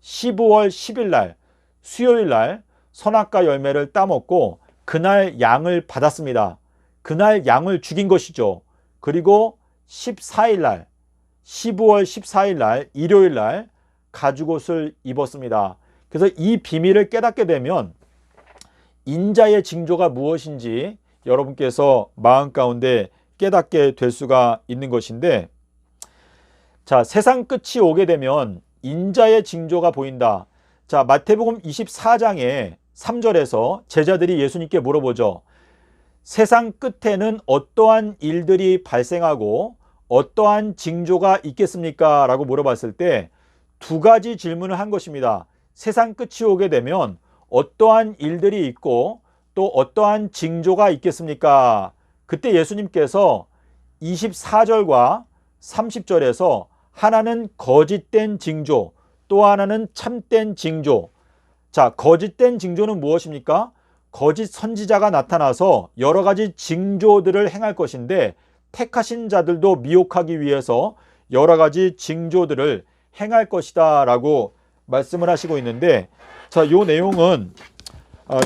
15월 10일 날 수요일 날 선악과 열매를 따먹고 그날 양을 받았습니다. 그날 양을 죽인 것이죠. 그리고 14일 날 15월 14일 날 일요일 날 가죽옷을 입었습니다. 그래서 이 비밀을 깨닫게 되면 인자의 징조가 무엇인지 여러분께서 마음 가운데 깨닫게 될 수가 있는 것인데, 자, 세상 끝이 오게 되면 인자의 징조가 보인다. 자, 마태복음 24장에 3절에서 제자들이 예수님께 물어보죠. 세상 끝에는 어떠한 일들이 발생하고 어떠한 징조가 있겠습니까? 라고 물어봤을 때 두 가지 질문을 한 것입니다. 세상 끝이 오게 되면 어떠한 일들이 있고 또 어떠한 징조가 있겠습니까? 그때 예수님께서 24절과 30절에서 하나는 거짓된 징조, 또 하나는 참된 징조. 자, 거짓된 징조는 무엇입니까? 거짓 선지자가 나타나서 여러 가지 징조들을 행할 것인데 택하신 자들도 미혹하기 위해서 여러 가지 징조들을 행할 것이다 라고 말씀을 하시고 있는데, 자, 요 내용은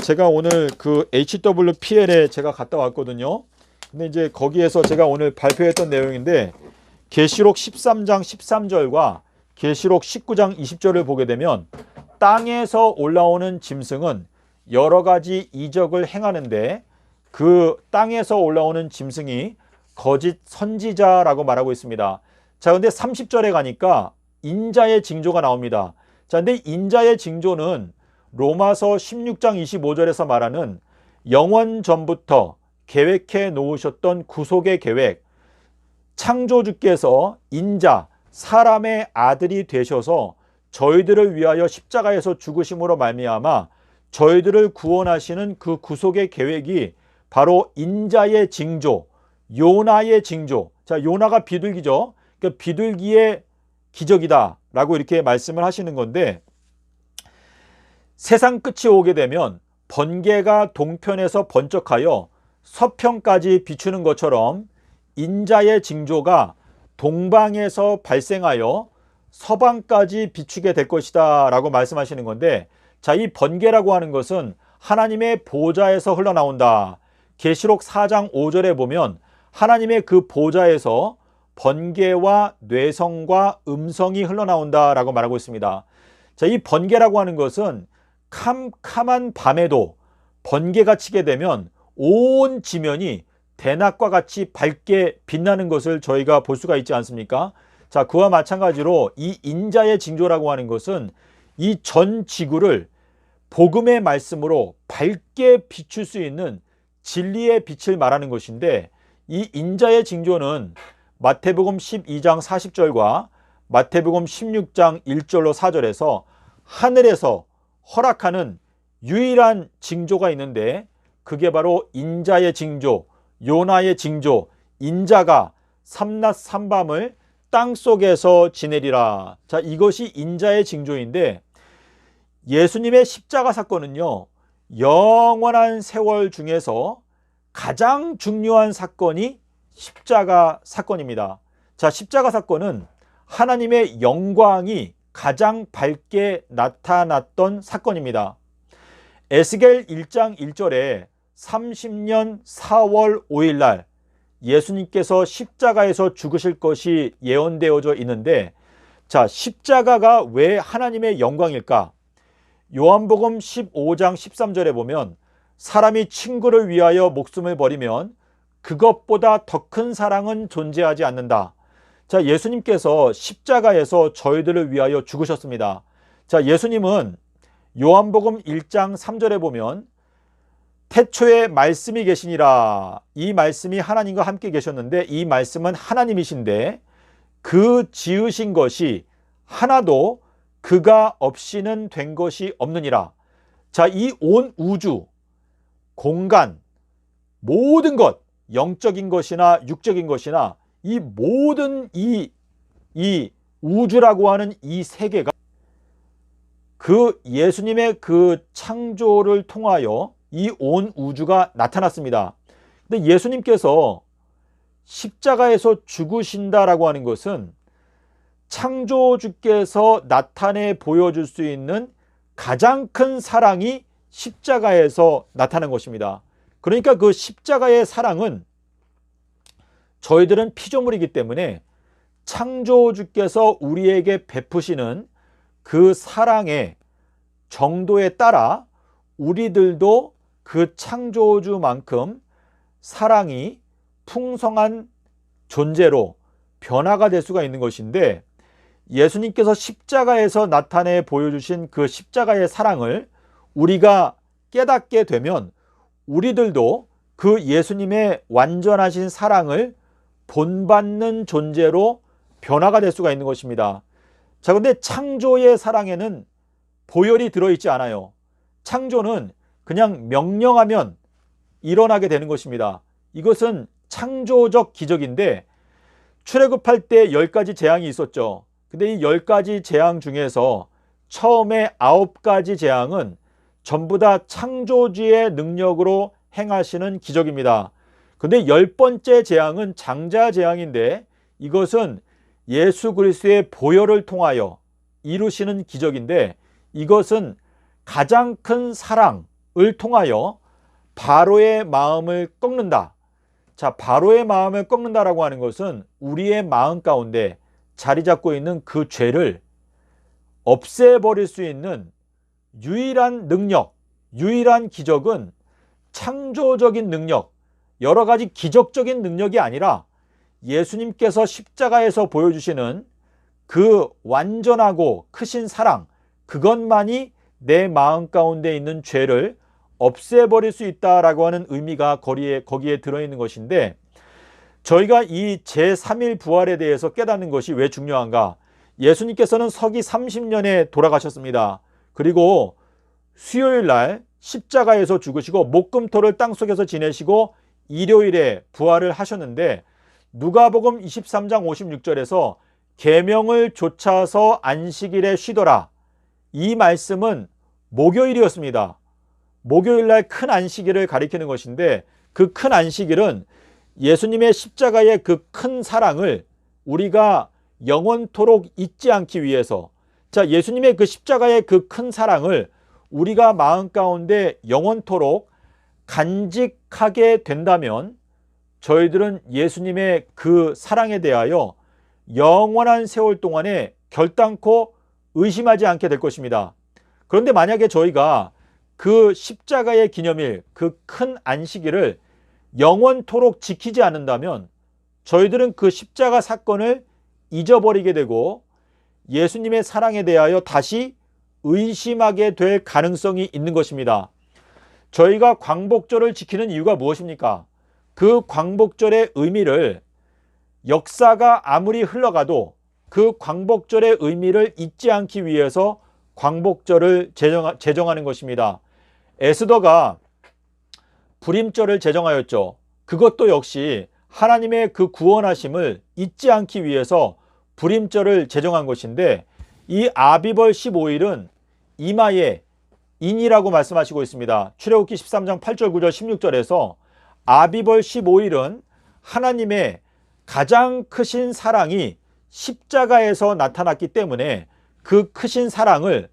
제가 오늘 그 HWPL에 제가 갔다 왔거든요. 근데 이제 거기에서 제가 오늘 발표했던 내용인데 계시록 13장 13절과 계시록 19장 20절을 보게 되면 땅에서 올라오는 짐승은 여러 가지 이적을 행하는데 그 땅에서 올라오는 짐승이 거짓 선지자라고 말하고 있습니다. 자, 근데 30절에 가니까 인자의 징조가 나옵니다. 자, 근데 인자의 징조는 로마서 16장 25절에서 말하는 영원 전부터 계획해 놓으셨던 구속의 계획, 창조주께서 인자, 사람의 아들이 되셔서 저희들을 위하여 십자가에서 죽으심으로 말미암아 저희들을 구원하시는 그 구속의 계획이 바로 인자의 징조, 요나의 징조. 자, 요나가 비둘기죠. 그러니까 비둘기의 기적이다 라고 이렇게 말씀을 하시는 건데, 세상 끝이 오게 되면 번개가 동편에서 번쩍하여 서편까지 비추는 것처럼 인자의 징조가 동방에서 발생하여 서방까지 비추게 될 것이다 라고 말씀하시는 건데, 자, 이 번개라고 하는 것은 하나님의 보좌에서 흘러나온다. 계시록 4장 5절에 보면 하나님의 그 보좌에서 번개와 뇌성과 음성이 흘러나온다 라고 말하고 있습니다. 자, 이 번개라고 하는 것은 캄캄한 밤에도 번개가 치게 되면 온 지면이 대낮과 같이 밝게 빛나는 것을 저희가 볼 수가 있지 않습니까? 자, 그와 마찬가지로 이 인자의 징조라고 하는 것은 이 전 지구를 복음의 말씀으로 밝게 비출 수 있는 진리의 빛을 말하는 것인데, 이 인자의 징조는 마태복음 12장 40절과 마태복음 16장 1절로 4절에서 하늘에서 허락하는 유일한 징조가 있는데 그게 바로 인자의 징조, 요나의 징조, 인자가 삼낮 삼밤을 땅속에서 지내리라. 자, 이것이 인자의 징조인데, 예수님의 십자가 사건은요, 영원한 세월 중에서 가장 중요한 사건이 십자가 사건입니다. 자, 십자가 사건은 하나님의 영광이 가장 밝게 나타났던 사건입니다. 에스겔 1장 1절에 30년 4월 5일 날 예수님께서 십자가에서 죽으실 것이 예언되어져 있는데, 자, 십자가가 왜 하나님의 영광일까? 요한복음 15장 13절에 보면 사람이 친구를 위하여 목숨을 버리면 그것보다 더 큰 사랑은 존재하지 않는다. 자, 예수님께서 십자가에서 저희들을 위하여 죽으셨습니다. 자, 예수님은 요한복음 1장 3절에 보면 태초에 말씀이 계시니라. 이 말씀이 하나님과 함께 계셨는데 이 말씀은 하나님이신데 그 지으신 것이 하나도 그가 없이는 된 것이 없느니라. 자, 이 온 우주, 공간, 모든 것, 영적인 것이나 육적인 것이나 이 모든 이 우주라고 하는 이 세계가 그 예수님의 그 창조를 통하여 이 온 우주가 나타났습니다. 근데 예수님께서 십자가에서 죽으신다라고 하는 것은 창조주께서 나타내 보여줄 수 있는 가장 큰 사랑이 십자가에서 나타난 것입니다. 그러니까 그 십자가의 사랑은 저희들은 피조물이기 때문에 창조주께서 우리에게 베푸시는 그 사랑의 정도에 따라 우리들도 그 창조주만큼 사랑이 풍성한 존재로 변화가 될 수가 있는 것인데, 예수님께서 십자가에서 나타내 보여주신 그 십자가의 사랑을 우리가 깨닫게 되면 우리들도 그 예수님의 완전하신 사랑을 본받는 존재로 변화가 될 수가 있는 것입니다. 자, 근데 창조의 사랑에는 보혈이 들어있지 않아요. 창조는 그냥 명령하면 일어나게 되는 것입니다. 이것은 창조적 기적인데, 출애굽할 때 10가지 재앙이 있었죠. 근데 이 10가지 재앙 중에서 처음에 9가지 재앙은 전부 다 창조주의 능력으로 행하시는 기적입니다. 근데 10번째 재앙은 장자 재앙인데, 이것은 예수 그리스도의 보혈을 통하여 이루시는 기적인데, 이것은 가장 큰 사랑을 통하여 바로의 마음을 꺾는다. 자, 바로의 마음을 꺾는다라고 하는 것은 우리의 마음 가운데 자리 잡고 있는 그 죄를 없애버릴 수 있는 유일한 능력, 유일한 기적은 창조적인 능력, 여러 가지 기적적인 능력이 아니라 예수님께서 십자가에서 보여주시는 그 완전하고 크신 사랑, 그것만이 내 마음 가운데 있는 죄를 없애버릴 수 있다라고 하는 의미가 거기에 들어있는 것인데, 저희가 이 제3일 부활에 대해서 깨닫는 것이 왜 중요한가? 예수님께서는 서기 30년에 돌아가셨습니다. 그리고 수요일 날 십자가에서 죽으시고 목금토를 땅속에서 지내시고 일요일에 부활을 하셨는데, 누가복음 23장 56절에서 계명을 좇아서 안식일에 쉬더라, 이 말씀은 목요일이었습니다. 목요일 날 큰 안식일을 가리키는 것인데, 그 큰 안식일은 예수님의 십자가의 그 큰 사랑을 우리가 영원토록 잊지 않기 위해서, 자, 예수님의 그 십자가의 그 큰 사랑을 우리가 마음 가운데 영원토록 간직하게 된다면 저희들은 예수님의 그 사랑에 대하여 영원한 세월 동안에 결단코 의심하지 않게 될 것입니다. 그런데 만약에 저희가 그 십자가의 기념일, 그 큰 안식일을 영원토록 지키지 않는다면 저희들은 그 십자가 사건을 잊어버리게 되고 예수님의 사랑에 대하여 다시 의심하게 될 가능성이 있는 것입니다. 저희가 광복절을 지키는 이유가 무엇입니까? 그 광복절의 의미를, 역사가 아무리 흘러가도 그 광복절의 의미를 잊지 않기 위해서 광복절을 제정하는 것입니다. 에스더가 불임절을 제정하였죠. 그것도 역시 하나님의 그 구원하심을 잊지 않기 위해서 불임절을 제정한 것인데, 이 아비벌 15일은 이마의 인이라고 말씀하시고 있습니다. 출애굽기 13장 8절 9절 16절에서 아비벌 15일은 하나님의 가장 크신 사랑이 십자가에서 나타났기 때문에 그 크신 사랑을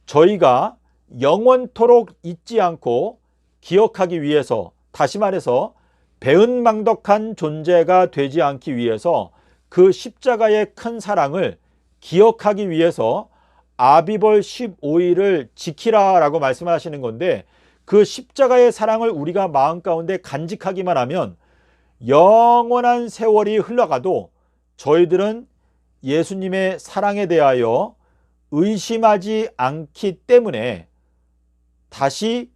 저희가 영원토록 잊지 않고 기억하기 위해서, 다시 말해서 배은망덕한 존재가 되지 않기 위해서 그 십자가의 큰 사랑을 기억하기 위해서 아비벌 15일을 지키라라고 말씀하시는 건데, 그 십자가의 사랑을 우리가 마음 가운데 간직하기만 하면 영원한 세월이 흘러가도 저희들은 예수님의 사랑에 대하여 의심하지 않기 때문에 다시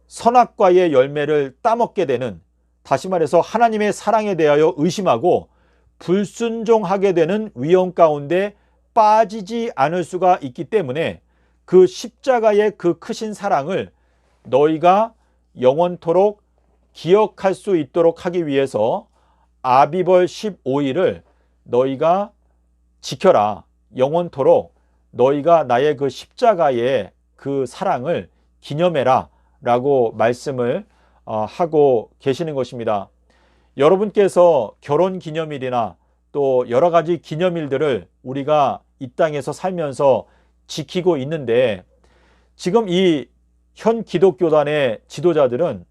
선악과의 열매를 따먹게 되는, 다시 말해서 하나님의 사랑에 대하여 의심하고 불순종하게 되는 위험 가운데 빠지지 않을 수가 있기 때문에 그 십자가의 그 크신 사랑을 너희가 영원토록 기억할 수 있도록 하기 위해서 아비벌 15일을 너희가 지켜라. 영원토록 너희가 나의 그 십자가의 그 사랑을 기념해라 라고 말씀을 하고 계시는 것입니다. 여러분께서 결혼 기념일이나 또 여러 가지 기념일들을 우리가 이 땅에서 살면서 지키고 있는데, 지금 이 현 기독교단의 지도자들은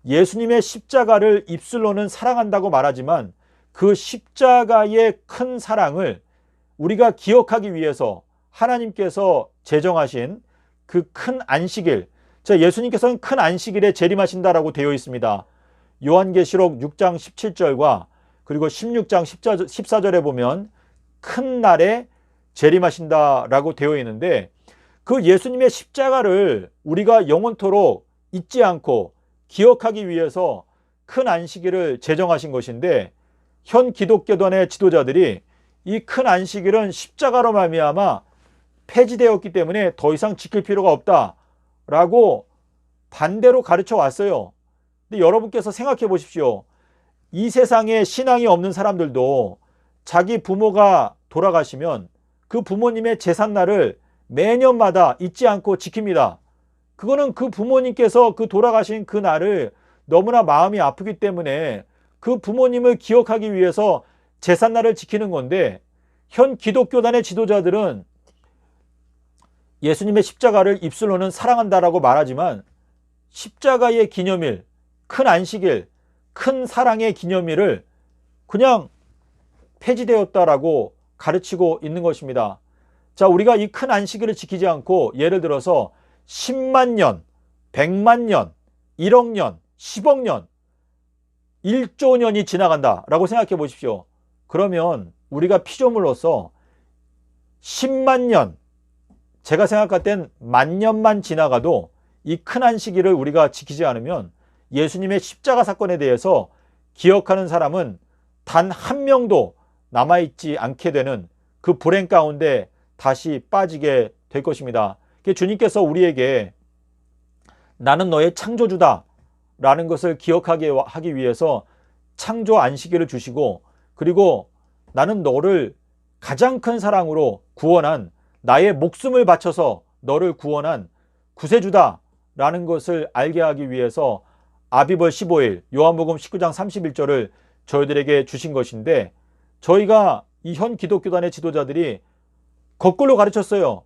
예수님의 십자가를 입술로는 사랑한다고 말하지만 그 십자가의 큰 사랑을 우리가 기억하기 위해서 하나님께서 제정하신 그 큰 안식일, 예수님께서는 큰 안식일에 재림하신다라고 되어 있습니다. 요한계시록 6장 17절과 그리고 16장 14절에 보면 큰 날에 재림하신다라고 되어 있는데, 그 예수님의 십자가를 우리가 영원토록 잊지 않고 기억하기 위해서 큰 안식일을 제정하신 것인데, 현 기독교단의 지도자들이 이 큰 안식일은 십자가로 말미암아 폐지되었기 때문에 더 이상 지킬 필요가 없다라고 반대로 가르쳐 왔어요. 근데 여러분께서 생각해 보십시오. 이 세상에 신앙이 없는 사람들도 자기 부모가 돌아가시면 그 부모님의 제삿날을 매년마다 잊지 않고 지킵니다. 그거는 그 부모님께서 그 돌아가신 그 날을 너무나 마음이 아프기 때문에 그 부모님을 기억하기 위해서 제삿날을 지키는 건데, 현 기독교단의 지도자들은 예수님의 십자가를 입술로는 사랑한다라고 말하지만 십자가의 기념일, 큰 안식일, 큰 사랑의 기념일을 그냥 폐지되었다라고 가르치고 있는 것입니다. 자, 우리가 이 큰 안식일을 지키지 않고 예를 들어서 10만 년, 100만 년, 1억 년, 10억 년, 1조 년이 지나간다라고 생각해 보십시오. 그러면 우리가 피조물로서 10만 년, 제가 생각할 땐 10,000년만 지나가도 이 큰 안식일을 우리가 지키지 않으면 예수님의 십자가 사건에 대해서 기억하는 사람은 단 한 명도 남아있지 않게 되는 그 불행 가운데 다시 빠지게 될 것입니다. 주님께서 우리에게 나는 너의 창조주다 라는 것을 기억하게 하기 위해서 창조 안식일을 주시고, 그리고 나는 너를 가장 큰 사랑으로 구원한, 나의 목숨을 바쳐서 너를 구원한 구세주다 라는 것을 알게 하기 위해서 아비벌 15일, 요한복음 19장 31절을 저희들에게 주신 것인데, 저희가 이 현 기독교단의 지도자들이 거꾸로 가르쳤어요.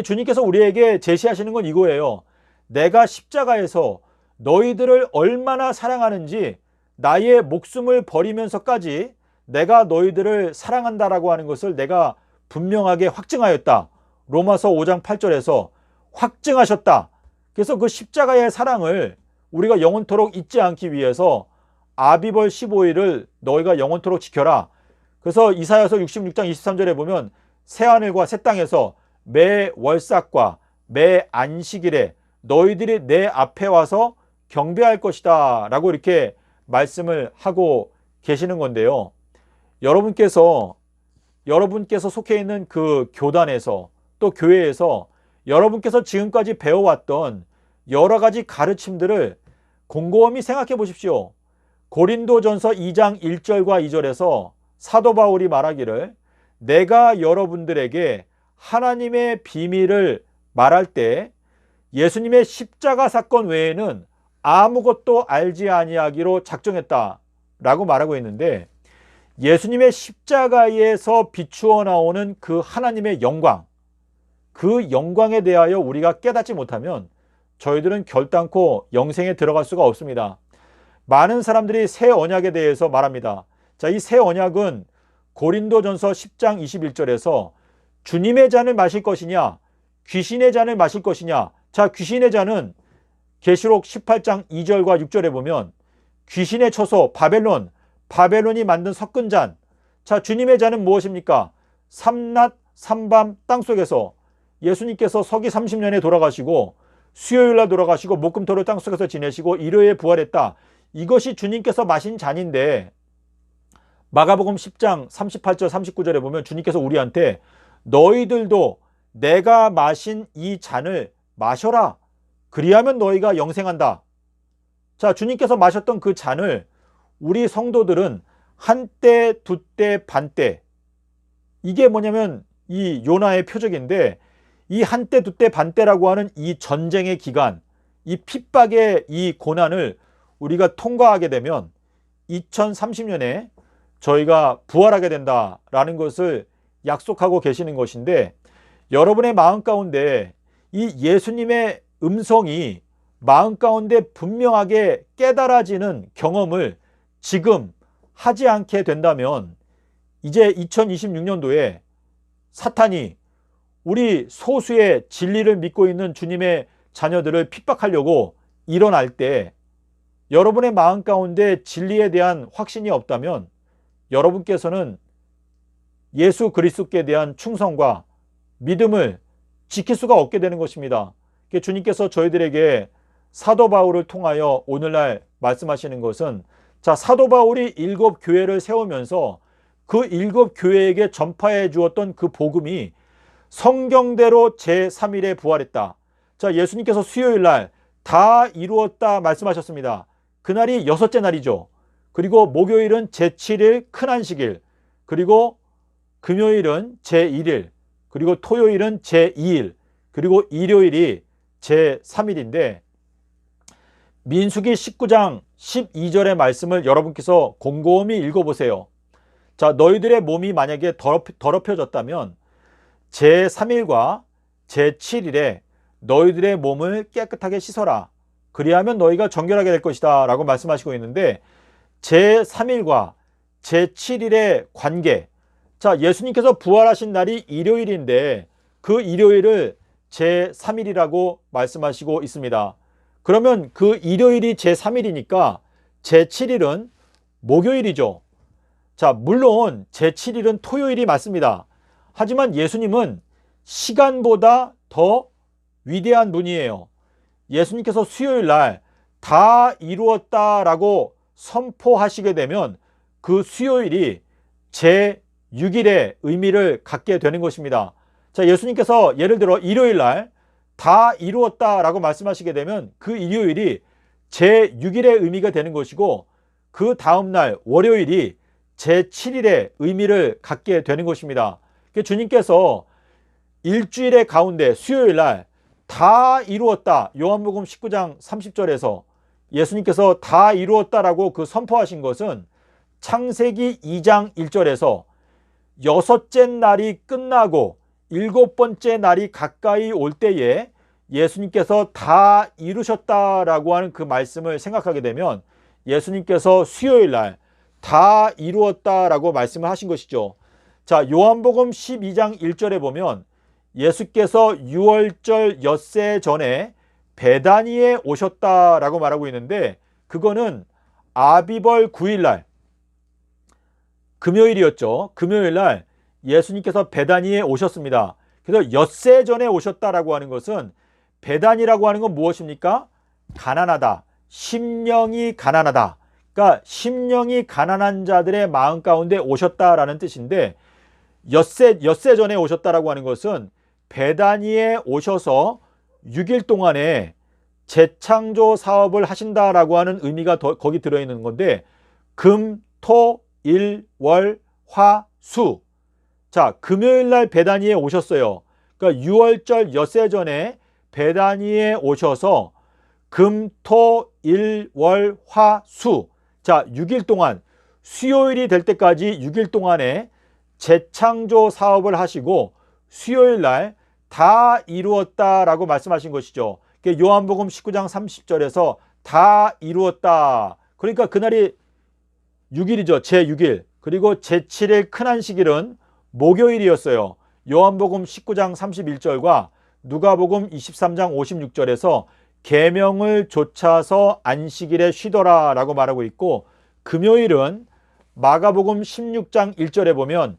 주님께서 우리에게 제시하시는 건 이거예요. 내가 십자가에서 너희들을 얼마나 사랑하는지, 나의 목숨을 버리면서까지 내가 너희들을 사랑한다라고 하는 것을 내가 분명하게 확증하였다. 로마서 5장 8절에서 확증하셨다. 그래서 그 십자가의 사랑을 우리가 영원토록 잊지 않기 위해서 아비벌 15일을 너희가 영원토록 지켜라. 그래서 이사야서 66장 23절에 보면 새하늘과 새 땅에서 매 월삭과 매 안식일에 너희들이 내 앞에 와서 경배할 것이다 라고 이렇게 말씀을 하고 계시는 건데요. 여러분께서 속해 있는 그 교단에서 또 교회에서 여러분께서 지금까지 배워왔던 여러 가지 가르침들을 곰곰이 생각해 보십시오. 고린도전서 2장 1절과 2절에서 사도 바울이 말하기를, 내가 여러분들에게 하나님의 비밀을 말할 때 예수님의 십자가 사건 외에는 아무것도 알지 아니하기로 작정했다 라고 말하고 있는데, 예수님의 십자가에서 비추어 나오는 그 하나님의 영광, 그 영광에 대하여 우리가 깨닫지 못하면 저희들은 결단코 영생에 들어갈 수가 없습니다. 많은 사람들이 새 언약에 대해서 말합니다. 자, 이 새 언약은 고린도전서 10장 21절에서 주님의 잔을 마실 것이냐, 귀신의 잔을 마실 것이냐. 자, 귀신의 잔은 계시록 18장 2절과 6절에 보면 귀신의 처소 바벨론이 만든 섞은 잔. 자, 주님의 잔은 무엇입니까? 삼낮 삼밤 땅속에서 예수님께서 서기 30년에 돌아가시고 수요일날 돌아가시고 목금토를 땅속에서 지내시고 일요일에 부활했다. 이것이 주님께서 마신 잔인데, 마가복음 10장 38절 39절에 보면 주님께서 우리한테 너희들도 내가 마신 이 잔을 마셔라. 그리하면 너희가 영생한다. 자, 주님께서 마셨던 그 잔을 우리 성도들은 한때, 두때, 반때, 이게 뭐냐면 이 요나의 표적인데, 이 한때, 두때, 반때라고 하는 이 전쟁의 기간, 이 핍박의 이 고난을 우리가 통과하게 되면 2030년에 저희가 부활하게 된다라는 것을 약속하고 계시는 것인데, 여러분의 마음 가운데 이 예수님의 음성이 마음 가운데 분명하게 깨달아지는 경험을 지금 하지 않게 된다면, 이제 2026년도에 사탄이 우리 소수의 진리를 믿고 있는 주님의 자녀들을 핍박하려고 일어날 때, 여러분의 마음 가운데 진리에 대한 확신이 없다면 여러분께서는 예수 그리스도께 대한 충성과 믿음을 지킬 수가 없게 되는 것입니다. 주님께서 저희들에게 사도 바울을 통하여 오늘날 말씀하시는 것은, 자, 사도 바울이 7교회를 세우면서 그 7교회에게 전파해 주었던 그 복음이 성경대로 제3일에 부활했다. 자, 예수님께서 수요일 날 다 이루었다 말씀하셨습니다. 그날이 6째 날이죠. 그리고 목요일은 제7일 큰 안식일, 그리고 금요일은 제1일, 그리고 토요일은 제2일, 그리고 일요일이 제3일인데, 민수기 19장 12절의 말씀을 여러분께서 곰곰이 읽어보세요. 자, 너희들의 몸이 만약에 더럽혀졌다면 제3일과 제7일에 너희들의 몸을 깨끗하게 씻어라. 그리하면 너희가 정결하게 될 것이다 라고 말씀하시고 있는데, 제3일과 제7일의 관계, 자, 예수님께서 부활하신 날이 일요일인데 그 일요일을 제3일이라고 말씀하시고 있습니다. 그러면 그 일요일이 제3일이니까 제7일은 목요일이죠. 자, 물론 제7일은 토요일이 맞습니다. 하지만 예수님은 시간보다 더 위대한 분이에요. 예수님께서 수요일 날 다 이루었다라고 선포하시게 되면 그 수요일이 제6일의 의미를 갖게 되는 것입니다. 자, 예수님께서 예를 들어 일요일 날 다 이루었다라고 말씀하시게 되면 그 일요일이 제6일의 의미가 되는 것이고, 그 다음날 월요일이 제7일의 의미를 갖게 되는 것입니다. 주님께서 일주일의 가운데 수요일 날 다 이루었다, 요한복음 19장 30절에서 예수님께서 다 이루었다라고 그 선포하신 것은 창세기 2장 1절에서 6째 날이 끝나고 7번째 날이 가까이 올 때에 예수님께서 다 이루셨다라고 하는 그 말씀을 생각하게 되면, 예수님께서 수요일 날 다 이루었다라고 말씀을 하신 것이죠. 자, 요한복음 12장 1절에 보면 예수께서 유월절 엿새 전에 베다니에 오셨다라고 말하고 있는데, 그거는 아비벌 9일 날 금요일이었죠. 금요일 날 예수님께서 베다니에 오셨습니다. 그래서 엿새 전에 오셨다라고 하는 것은, 베다니라고 하는 건 무엇입니까? 가난하다, 심령이 가난하다. 그러니까 심령이 가난한 자들의 마음 가운데 오셨다라는 뜻인데, 엿새 전에 오셨다라고 하는 것은 베다니에 오셔서 6일 동안에 재창조 사업을 하신다라고 하는 의미가 거기 들어있는 건데, 금, 토, 일, 월, 화, 수. 자, 금요일 날 베다니에 오셨어요. 그러니까 유월절 엿새 전에 베다니에 오셔서 금, 토, 일, 월, 화, 수. 자, 6일 동안, 수요일이 될 때까지 6일 동안에 재창조 사업을 하시고 수요일 날 다 이루었다라고 말씀하신 것이죠. 요한복음 19장 30절에서 다 이루었다. 그러니까 그날이 6일이죠. 제6일. 그리고 제7일 큰 안식일은 목요일이었어요. 요한복음 19장 31절과 누가복음 23장 56절에서 계명을 좇아서 안식일에 쉬더라 라고 말하고 있고, 금요일은 마가복음 16장 1절에 보면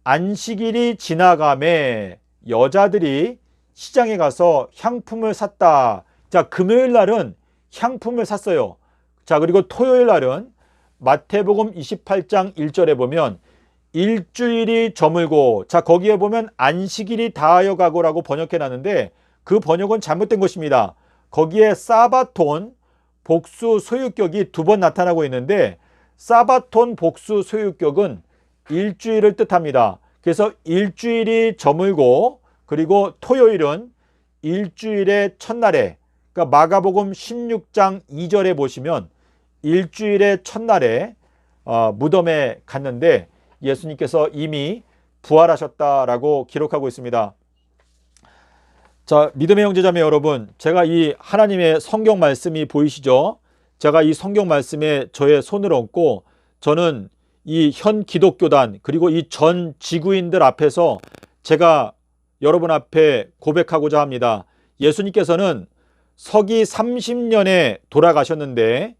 안식일이 지나가매 여자들이 시장에 가서 향품을 샀다. 자, 금요일 날은 향품을 샀어요. 자, 그리고 토요일 날은 마태복음 28장 1절에 보면 일주일이 저물고, 자 거기에 보면 안식일이 다하여 가고라고 번역해 놨는데 그 번역은 잘못된 것입니다. 거기에 사바톤 복수 소유격이 두 번 나타나고 있는데 사바톤 복수 소유격은 일주일을 뜻합니다. 그래서 일주일이 저물고, 그리고 토요일은 일주일의 첫날에, 그러니까 마가복음 16장 2절에 보시면 일주일의 첫날에 무덤에 갔는데 예수님께서 이미 부활하셨다라고 기록하고 있습니다. 자, 믿음의 형제자매 여러분, 제가 이 하나님의 성경 말씀이 보이시죠? 제가 이 성경 말씀에 저의 손을 얹고 저는 이 현 기독교단 그리고 이 전 지구인들 앞에서 제가 여러분 앞에 고백하고자 합니다. 예수님께서는 서기 30년에 돌아가셨는데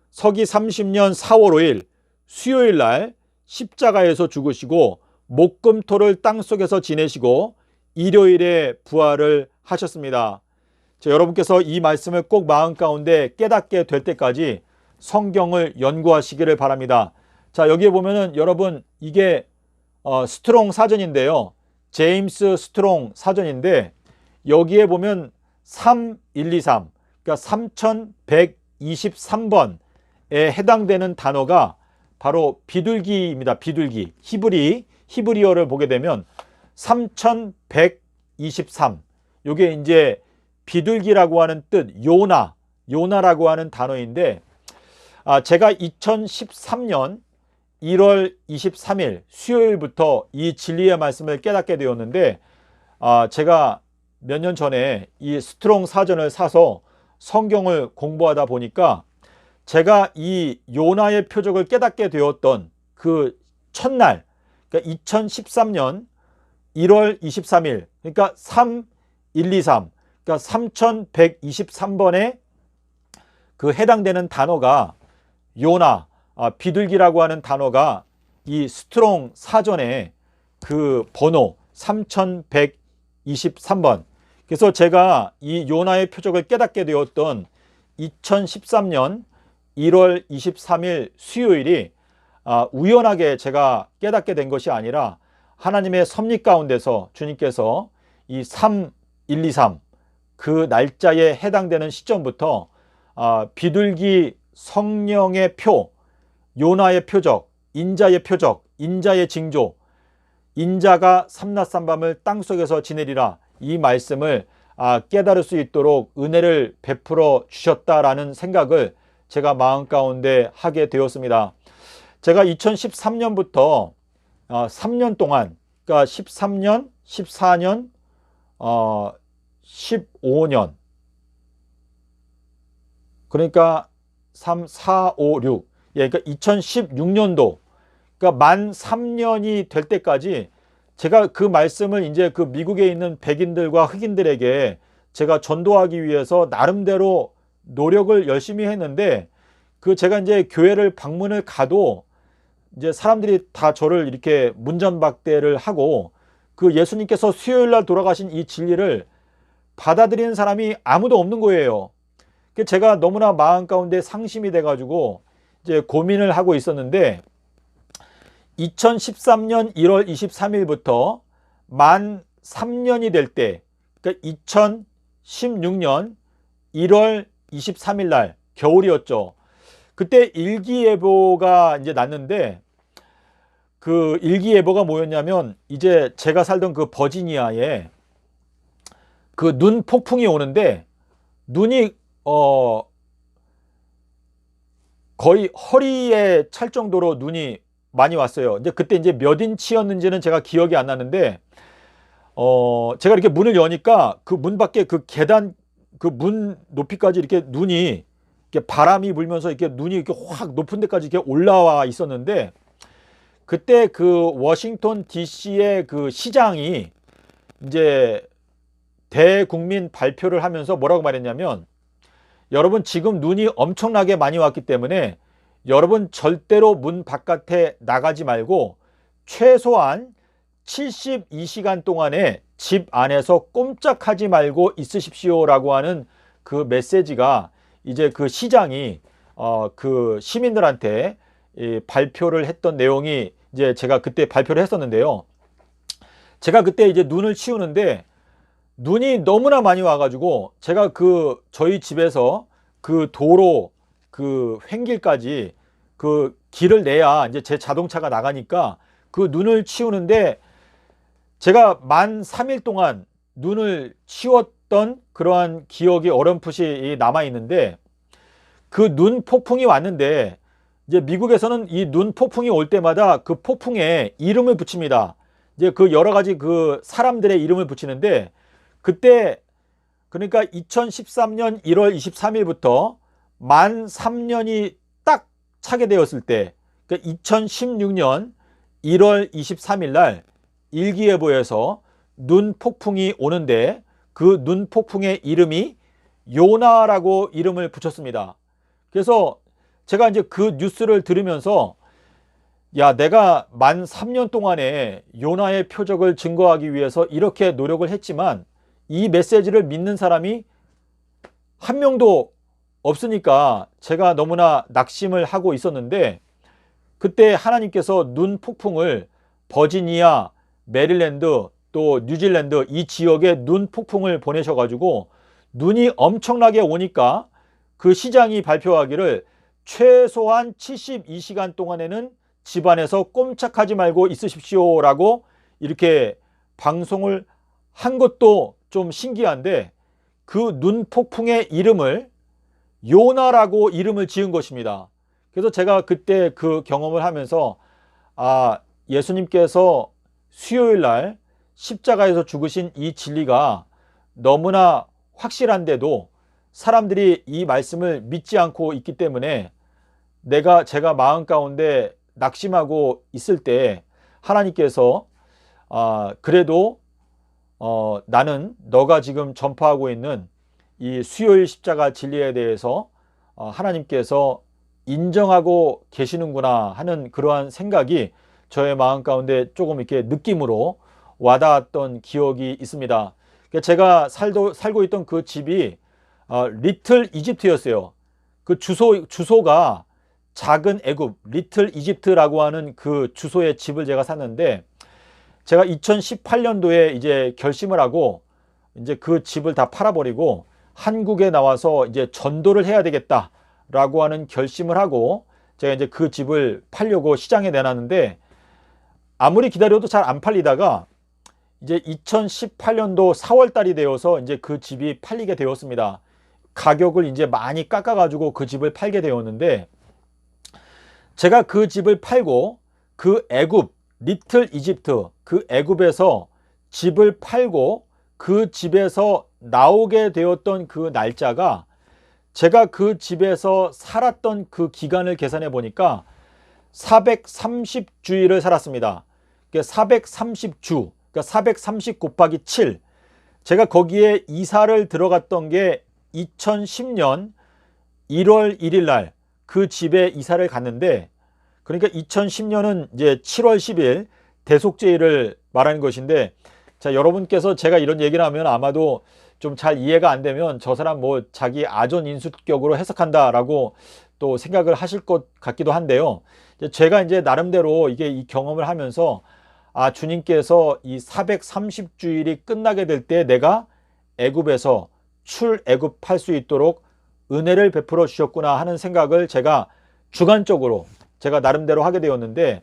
서기 30년 4월 5일 수요일 날 십자가에서 죽으시고 목금토를 땅속에서 지내시고 일요일에 부활을 하셨습니다. 여러분께서 이 말씀을 꼭 마음 가운데 깨닫게 될 때까지 성경을 연구하시기를 바랍니다. 자, 여기에 보면은 여러분 이게 스트롱 사전인데요. 제임스 스트롱 사전인데 여기에 보면 3123, 그러니까 3123번에 해당되는 단어가 바로 비둘기입니다. 비둘기. 히브리어를 보게 되면 3123. 요게 이제 비둘기라고 하는 뜻, 요나라고 하는 단어인데, 제가 2013년 1월 23일 수요일부터 이 진리의 말씀을 깨닫게 되었는데, 제가 몇 년 전에 이 스트롱 사전을 사서 성경을 공부하다 보니까 제가 이 요나의 표적을 깨닫게 되었던 그 첫날, 그러니까 2013년 1월 23일, 그러니까 3123, 그러니까 3123번에 그 해당되는 단어가 요나, 비둘기라고 하는 단어가 이 스트롱 사전에 그 번호 3123번. 그래서 제가 이 요나의 표적을 깨닫게 되었던 2013년 1월 23일 수요일이 우연하게 제가 깨닫게 된 것이 아니라 하나님의 섭리 가운데서 주님께서 이 3123 그 날짜에 해당되는 시점부터 비둘기 성령의 표, 요나의 표적, 인자의 표적, 인자의 징조, 인자가 삼낮 삼밤을 땅속에서 지내리라, 이 말씀을 깨달을 수 있도록 은혜를 베풀어 주셨다라는 생각을 제가 마음 가운데 하게 되었습니다. 제가 2013년부터 3년 동안, 그러니까 13년, 14년, 15년, 그러니까 3, 4, 5, 6, 그러니까 2016년도, 그러니까 만 3년이 될 때까지 제가 그 말씀을 이제 그 미국에 있는 백인들과 흑인들에게 제가 전도하기 위해서 나름대로 노력을 열심히 했는데, 그 제가 이제 교회를 방문을 가도 이제 사람들이 다 저를 이렇게 문전박대를 하고, 그 예수님께서 수요일 날 돌아가신 이 진리를 받아들이는 사람이 아무도 없는 거예요. 제가 너무나 마음 가운데 상심이 돼가지고 이제 고민을 하고 있었는데, 2013년 1월 23일부터 만 3년이 될 때, 그러니까 2016년 1월 23일 날 겨울이었죠. 그때 일기예보가 이제 났는데, 그 일기예보가 뭐였냐면, 이제 제가 살던 그 버지니아에 그 눈 폭풍이 오는데, 눈이 거의 허리에 찰 정도로 눈이 많이 왔어요. 이제 그때 이제 몇 인치였는지는 제가 기억이 안 나는데, 제가 이렇게 문을 여니까 그 문 밖에 그 계단, 그 문 높이까지 이렇게 눈이, 이렇게 바람이 불면서 이렇게 눈이 이렇게 확 높은 데까지 이렇게 올라와 있었는데, 그때 그 워싱턴 DC의 그 시장이 이제 대국민 발표를 하면서 뭐라고 말했냐면, 여러분 지금 눈이 엄청나게 많이 왔기 때문에 여러분 절대로 문 바깥에 나가지 말고 최소한 72시간 동안에 집 안에서 꼼짝하지 말고 있으십시오 라고 하는 그 메시지가 이제 그 시장이 그 시민들한테 발표를 했던 내용이 이제 제가 그때 발표를 했었는데요. 제가 그때 이제 눈을 치우는데 눈이 너무나 많이 와가지고 제가 저희 집에서 그 도로 그 횡길까지 그 길을 내야 이제 제 자동차가 나가니까 그 눈을 치우는데 제가 만 3일 동안 눈을 치웠던 그러한 기억이 어렴풋이 남아 있는데, 그 눈 폭풍이 왔는데 이제 미국에서는 이 눈 폭풍이 올 때마다 그 폭풍에 이름을 붙입니다. 이제 그 여러 가지 그 사람들의 이름을 붙이는데, 그때 그러니까 2013년 1월 23일부터 만 3년이 딱 차게 되었을 때, 그러니까 2016년 1월 23일 날 일기예보에서 눈 폭풍이 오는데 그 눈 폭풍의 이름이 요나라고 이름을 붙였습니다. 그래서 제가 이제 그 뉴스를 들으면서 야, 내가 만 3년 동안에 요나의 표적을 증거하기 위해서 이렇게 노력을 했지만 이 메시지를 믿는 사람이 한 명도 없으니까 제가 너무나 낙심을 하고 있었는데, 그때 하나님께서 눈 폭풍을 버지니아, 메릴랜드, 또 뉴질랜드 이 지역에 눈 폭풍을 보내셔가지고 눈이 엄청나게 오니까 그 시장이 발표하기를 최소한 72시간 동안에는 집안에서 꼼짝하지 말고 있으십시오 라고 이렇게 방송을 한 것도 좀 신기한데, 그 눈 폭풍의 이름을 요나라고 이름을 지은 것입니다. 그래서 제가 그때 그 경험을 하면서 예수님께서 수요일 날 십자가에서 죽으신 이 진리가 너무나 확실한데도 사람들이 이 말씀을 믿지 않고 있기 때문에 제가 마음 가운데 낙심하고 있을 때 하나님께서 그래도 나는 너가 지금 전파하고 있는 이 수요일 십자가 진리에 대해서 하나님께서 인정하고 계시는구나 하는 그러한 생각이 저의 마음 가운데 조금 이렇게 느낌으로 와닿았던 기억이 있습니다. 제가 살고 있던 그 집이 리틀 이집트였어요. 그 주소가 작은 애굽, 리틀 이집트라고 하는 그 주소의 집을 제가 샀는데, 제가 2018년도에 이제 결심을 하고 이제 그 집을 다 팔아버리고 한국에 나와서 이제 전도를 해야 되겠다라고 하는 결심을 하고 제가 이제 그 집을 팔려고 시장에 내놨는데, 아무리 기다려도 잘 안 팔리다가 이제 2018년도 4월 달이 되어서 이제 그 집이 팔리게 되었습니다. 가격을 이제 많이 깎아가지고 그 집을 팔게 되었는데, 제가 그 집을 팔고 그 애굽, 리틀 이집트 그 애굽에서 집을 팔고 그 집에서 나오게 되었던 그 날짜가, 제가 그 집에서 살았던 그 기간을 계산해 보니까 430주일을 살았습니다. 430주, 그러니까 430 곱하기 7. 제가 거기에 이사를 들어갔던 게 2010년 1월 1일 날 그 집에 이사를 갔는데, 그러니까 2010년은 이제 7월 10일 대속죄일을 말하는 것인데, 자, 여러분께서 제가 이런 얘기를 하면 아마도 좀 잘 이해가 안 되면 저 사람 뭐 자기 아전인수격으로 해석한다라고 또 생각을 하실 것 같기도 한데요. 제가 이제 나름대로 이 경험을 하면서 주님께서 이 430주일이 끝나게 될 때 내가 애굽에서 출애굽할 수 있도록 은혜를 베풀어 주셨구나 하는 생각을 제가 주관적으로 제가 나름대로 하게 되었는데,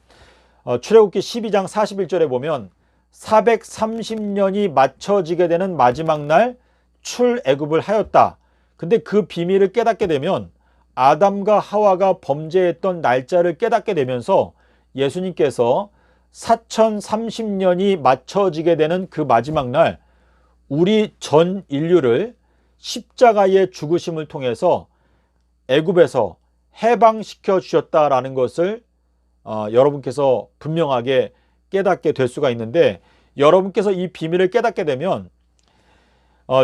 출애굽기 12장 41절에 보면 430년이 맞춰지게 되는 마지막 날 출애굽을 하였다. 근데 그 비밀을 깨닫게 되면 아담과 하와가 범죄했던 날짜를 깨닫게 되면서 예수님께서 4030년이 맞춰지게 되는 그 마지막 날 우리 전 인류를 십자가의 죽으심을 통해서 애굽에서 해방시켜 주셨다라는 것을 여러분께서 분명하게 깨닫게 될 수가 있는데, 여러분께서 이 비밀을 깨닫게 되면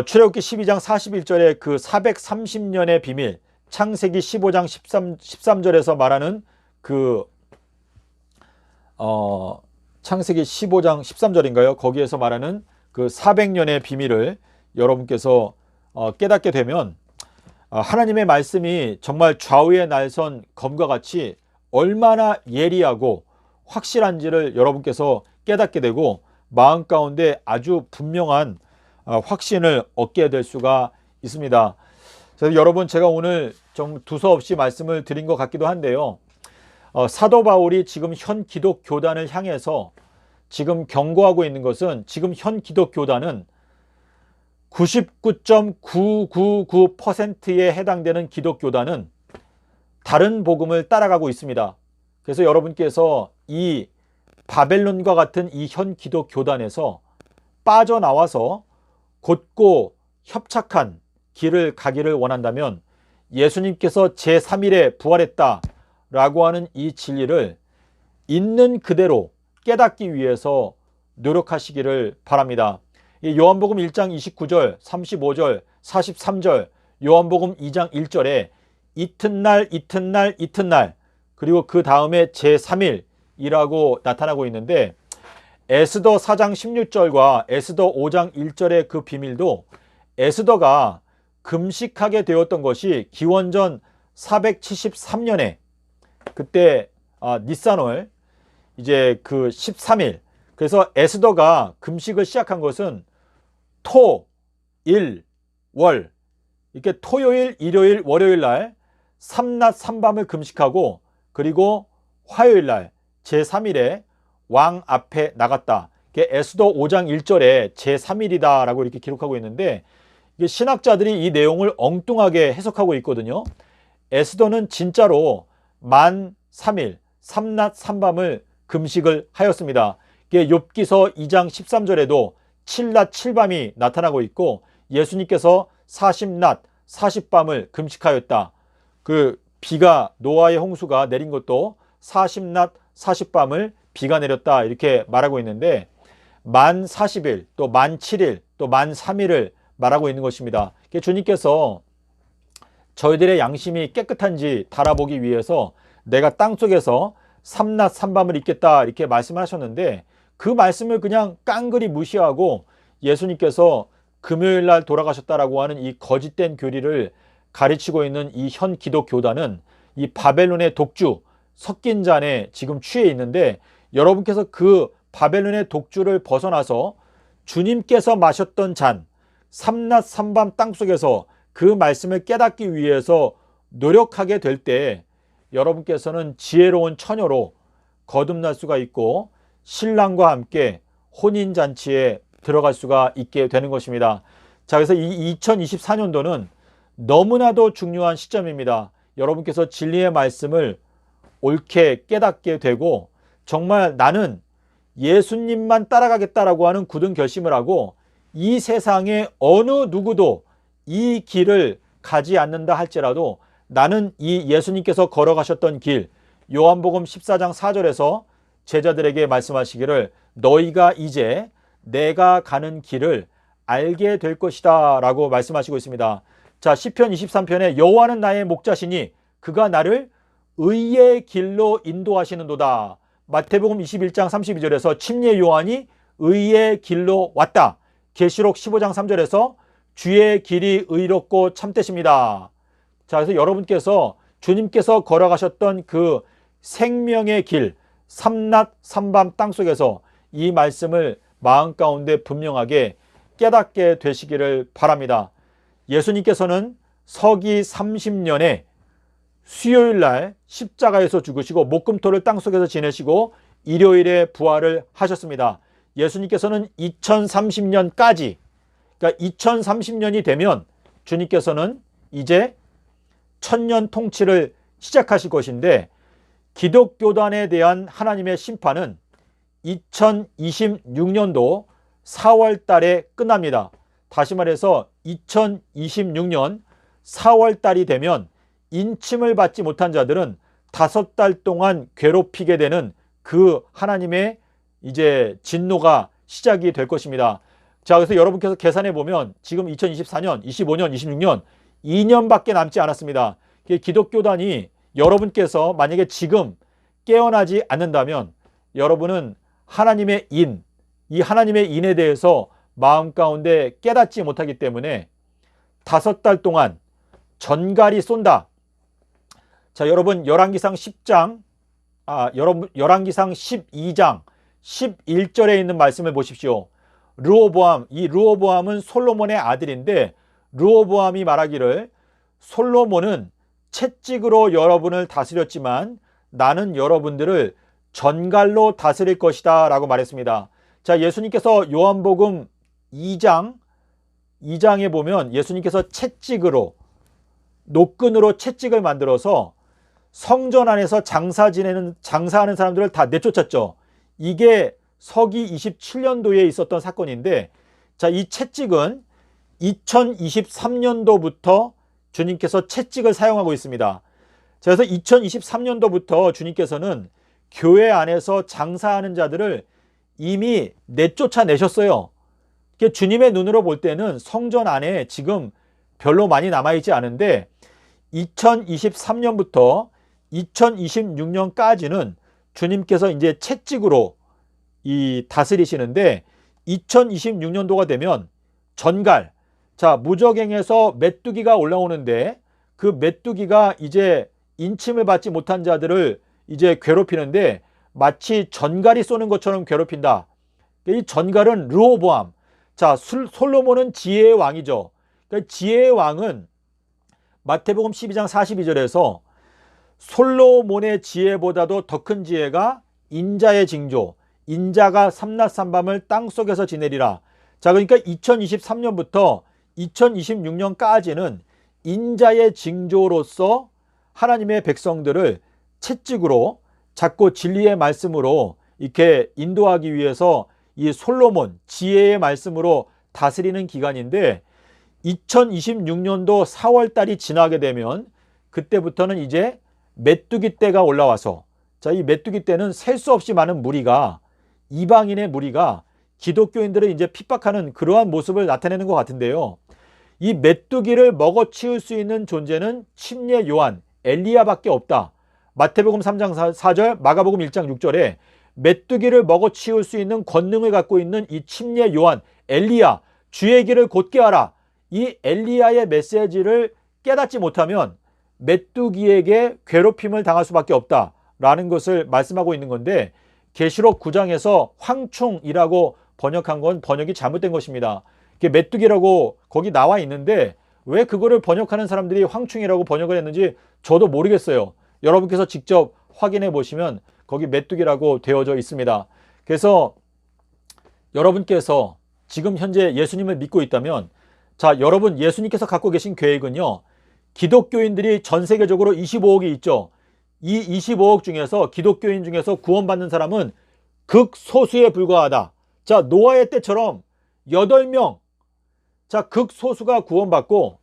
출애굽기 12장 41절의 그 430년의 비밀, 창세기 15장 13절에서 말하는 창세기 15장 13절인가요? 거기에서 말하는 그 400년의 비밀을 여러분께서 깨닫게 되면 하나님의 말씀이 정말 좌우의 날선 검과 같이 얼마나 예리하고 확실한지를 여러분께서 깨닫게 되고 마음 가운데 아주 분명한 확신을 얻게 될 수가 있습니다. 그래서 여러분, 제가 오늘 좀 두서없이 말씀을 드린 것 같기도 한데요. 사도 바울이 지금 현 기독 교단을 향해서 지금 경고하고 있는 것은, 지금 현 기독 교단은 99.999%에 해당되는 기독 교단은 다른 복음을 따라가고 있습니다. 그래서 여러분께서 이 바벨론과 같은 이 현 기독 교단에서 빠져나와서 곧고 협착한 길을 가기를 원한다면 예수님께서 제3일에 부활했다 라고 하는 이 진리를 있는 그대로 깨닫기 위해서 노력하시기를 바랍니다. 요한복음 1장 29절, 35절, 43절, 요한복음 2장 1절에 이튿날, 이튿날, 이튿날, 그리고 그 다음에 제3일이라고 나타나고 있는데, 에스더 4장 16절과 에스더 5장 1절의 그 비밀도 에스더가 금식하게 되었던 것이 기원전 473년에 그때 니산월 이제 그 13일, 그래서 에스더가 금식을 시작한 것은 토, 일, 월, 이렇게 토요일, 일요일, 월요일 날 3낮 3밤을 금식하고, 그리고 화요일 날 제3일에 왕 앞에 나갔다. 에스더 5장 1절에 제3일이다 라고 이렇게 기록하고 있는데, 신학자들이 이 내용을 엉뚱하게 해석하고 있거든요. 에스더는 진짜로 만 3일, 3낮 3밤을 금식을 하였습니다. 욥기서 2장 13절에도 7낮 7밤이 나타나고 있고, 예수님께서 40낮 40밤을 금식하였다. 그 비가, 노아의 홍수가 내린 것도 40낮 40밤을 비가 내렸다 이렇게 말하고 있는데, 만 40일, 또 만 7일, 또 만 3일을 말하고 있는 것입니다. 주님께서 저희들의 양심이 깨끗한지 달아보기 위해서 내가 땅속에서 3낮 3밤을 있겠다 이렇게 말씀을 하셨는데, 그 말씀을 그냥 깡그리 무시하고 예수님께서 금요일 날 돌아가셨다라고 하는 이 거짓된 교리를 가르치고 있는 이 현 기독 교단은 이 바벨론의 독주, 섞인 잔에 지금 취해 있는데, 여러분께서 그 바벨론의 독주를 벗어나서 주님께서 마셨던 잔, 3낮 3밤 땅속에서 그 말씀을 깨닫기 위해서 노력하게 될 때 여러분께서는 지혜로운 처녀로 거듭날 수가 있고 신랑과 함께 혼인잔치에 들어갈 수가 있게 되는 것입니다. 자, 그래서 이 2024년도는 너무나도 중요한 시점입니다. 여러분께서 진리의 말씀을 옳게 깨닫게 되고, 정말 나는 예수님만 따라가겠다라고 하는 굳은 결심을 하고, 이 세상에 어느 누구도 이 길을 가지 않는다 할지라도 나는 이 예수님께서 걸어가셨던 길, 요한복음 14장 4절에서 제자들에게 말씀하시기를 너희가 이제 내가 가는 길을 알게 될 것이다 라고 말씀하시고 있습니다. 자, 시편 23편에 여호와는 나의 목자시니 그가 나를 의의 길로 인도하시는도다. 마태복음 21장 32절에서 침례 요한이 의의 길로 왔다. 계시록 15장 3절에서 주의 길이 의롭고 참되십니다. 자, 그래서 여러분께서 주님께서 걸어가셨던 그 생명의 길, 삼낮 삼밤 땅속에서 이 말씀을 마음 가운데 분명하게 깨닫게 되시기를 바랍니다. 예수님께서는 서기 30년에 수요일 날 십자가에서 죽으시고 목금토를 땅속에서 지내시고 일요일에 부활을 하셨습니다. 예수님께서는 2030년까지, 그러니까 2030년이 되면 주님께서는 이제 천년 통치를 시작하실 것인데, 기독교단에 대한 하나님의 심판은 2026년도 4월 달에 끝납니다. 다시 말해서 2026년 4월 달이 되면 인침을 받지 못한 자들은 5달 동안 괴롭히게 되는 그 하나님의 이제 진노가 시작이 될 것입니다. 자, 그래서 여러분께서 계산해 보면 지금 2024년, 25년, 26년 2년밖에 남지 않았습니다. 기독교단이 여러분께서 만약에 지금 깨어나지 않는다면 여러분은 하나님의 인, 이 하나님의 인에 대해서 마음 가운데 깨닫지 못하기 때문에 5달 동안 전갈이 쏜다. 자, 여러분 열왕기상 10장 여러분 열왕기상 12장 11절에 있는 말씀을 보십시오. 르호보암, 이 르호보암은 솔로몬의 아들인데 르호보암이 말하기를 솔로몬은 채찍으로 여러분을 다스렸지만 나는 여러분들을 전갈로 다스릴 것이다 라고 말했습니다. 자, 예수님께서 요한복음 2장에 보면 예수님께서 채찍으로 노끈으로 채찍을 만들어서 성전 안에서 장사하는 사람들을 다 내쫓았죠. 이게 서기 27년도에 있었던 사건인데, 자, 이 채찍은 2023년도부터 주님께서 채찍을 사용하고 있습니다. 그래서 2023년도부터 주님께서는 교회 안에서 장사하는 자들을 이미 내쫓아내셨어요. 주님의 눈으로 볼 때는 성전 안에 지금 별로 많이 남아있지 않은데 2023년부터 2026년까지는 주님께서 이제 채찍으로 다스리시는데 2026년도가 되면 전갈, 자, 무적행에서 메뚜기가 올라오는데 그 메뚜기가 이제 인침을 받지 못한 자들을 이제 괴롭히는데 마치 전갈이 쏘는 것처럼 괴롭힌다. 이 전갈은 르호보암. 자, 솔로몬은 지혜의 왕이죠. 그러니까 지혜의 왕은 마태복음 12장 42절에서 솔로몬의 지혜보다도 더 큰 지혜가 인자의 징조, 인자가 삼낮 삼밤을 땅속에서 지내리라. 자, 그러니까 2023년부터 2026년까지는 인자의 징조로서 하나님의 백성들을 채찍으로 자꾸 진리의 말씀으로 이렇게 인도하기 위해서 이 솔로몬 지혜의 말씀으로 다스리는 기간인데 2026년도 4월 달이 지나게 되면 그때부터는 이제 메뚜기 떼가 올라와서, 자, 이 메뚜기 떼는 셀 수 없이 많은 무리가, 이방인의 무리가 기독교인들을 이제 핍박하는 그러한 모습을 나타내는 것 같은데요. 이 메뚜기를 먹어치울 수 있는 존재는 침례 요한, 엘리야밖에 없다. 마태복음 3장 4절, 마가복음 1장 6절에 메뚜기를 먹어치울 수 있는 권능을 갖고 있는 이 침례 요한, 엘리야, 주의 길을 곧게 하라. 이 엘리야의 메시지를 깨닫지 못하면 메뚜기에게 괴롭힘을 당할 수밖에 없다라는 것을 말씀하고 있는 건데, 계시록 9장에서 황충이라고 번역한 건 번역이 잘못된 것입니다. 이게 메뚜기라고 거기 나와 있는데 왜 그거를 번역하는 사람들이 황충이라고 번역을 했는지 저도 모르겠어요. 여러분께서 직접 확인해 보시면 거기 메뚜기라고 되어져 있습니다. 그래서 여러분께서 지금 현재 예수님을 믿고 있다면, 자, 여러분 예수님께서 갖고 계신 계획은요, 기독교인들이 전 세계적으로 25억이 있죠. 이 25억 중에서 기독교인 중에서 구원받는 사람은 극소수에 불과하다. 자, 노아의 때처럼 8명, 자, 극소수가 구원받고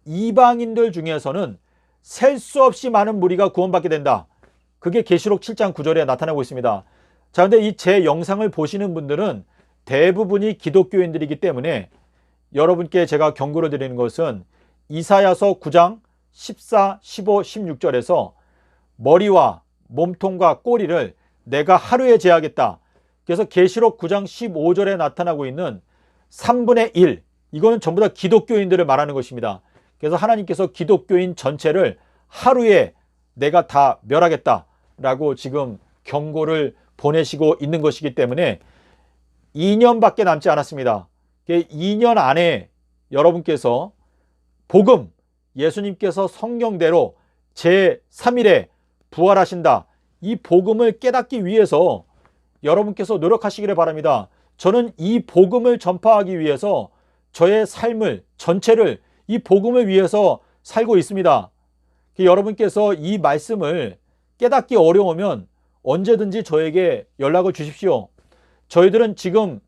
이방인들 중에서는 셀 수 없이 많은 무리가 구원받게 된다. 그게 계시록 7장 9절에 나타나고 있습니다. 자, 근데 이 제 영상을 보시는 분들은 대부분이 기독교인들이기 때문에 여러분께 제가 경고를 드리는 것은 이사야서 9장 14, 15, 16절에서 머리와 몸통과 꼬리를 내가 하루에 제하겠다. 그래서 계시록 9장 15절에 나타나고 있는 3분의 1, 이거는 전부 다 기독교인들을 말하는 것입니다. 그래서 하나님께서 기독교인 전체를 하루에 내가 다 멸하겠다라고 지금 경고를 보내시고 있는 것이기 때문에 2년밖에 남지 않았습니다. 2년 안에 여러분께서 복음, 예수님께서 성경대로 제3일에 부활하신다. 이 복음을 깨닫기 위해서 여러분께서 노력하시기를 바랍니다. 저는 이 복음을 전파하기 위해서 저의 삶을 전체를 이 복음을 위해서 살고 있습니다. 여러분께서 이 말씀을 깨닫기 어려우면 언제든지 저에게 연락을 주십시오. 저희들은 지금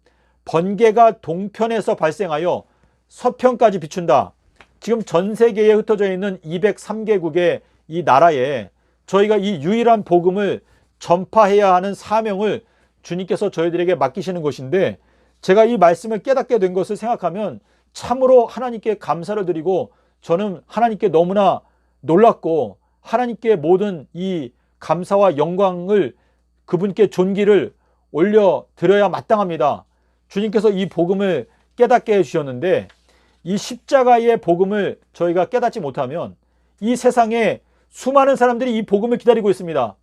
번개가 동편에서 발생하여 서편까지 비춘다. 지금 전 세계에 흩어져 있는 203개국의 이 나라에 저희가 이 유일한 복음을 전파해야 하는 사명을 주님께서 저희들에게 맡기시는 것인데, 제가 이 말씀을 깨닫게 된 것을 생각하면 참으로 하나님께 감사를 드리고, 저는 하나님께 너무나 놀랐고 하나님께 모든 이 감사와 영광을, 그분께 존귀를 올려드려야 마땅합니다. 주님께서 이 복음을 깨닫게 해주셨는데 이 십자가의 복음을 저희가 깨닫지 못하면 이 세상에 수많은 사람들이 이 복음을 기다리고 있습니다.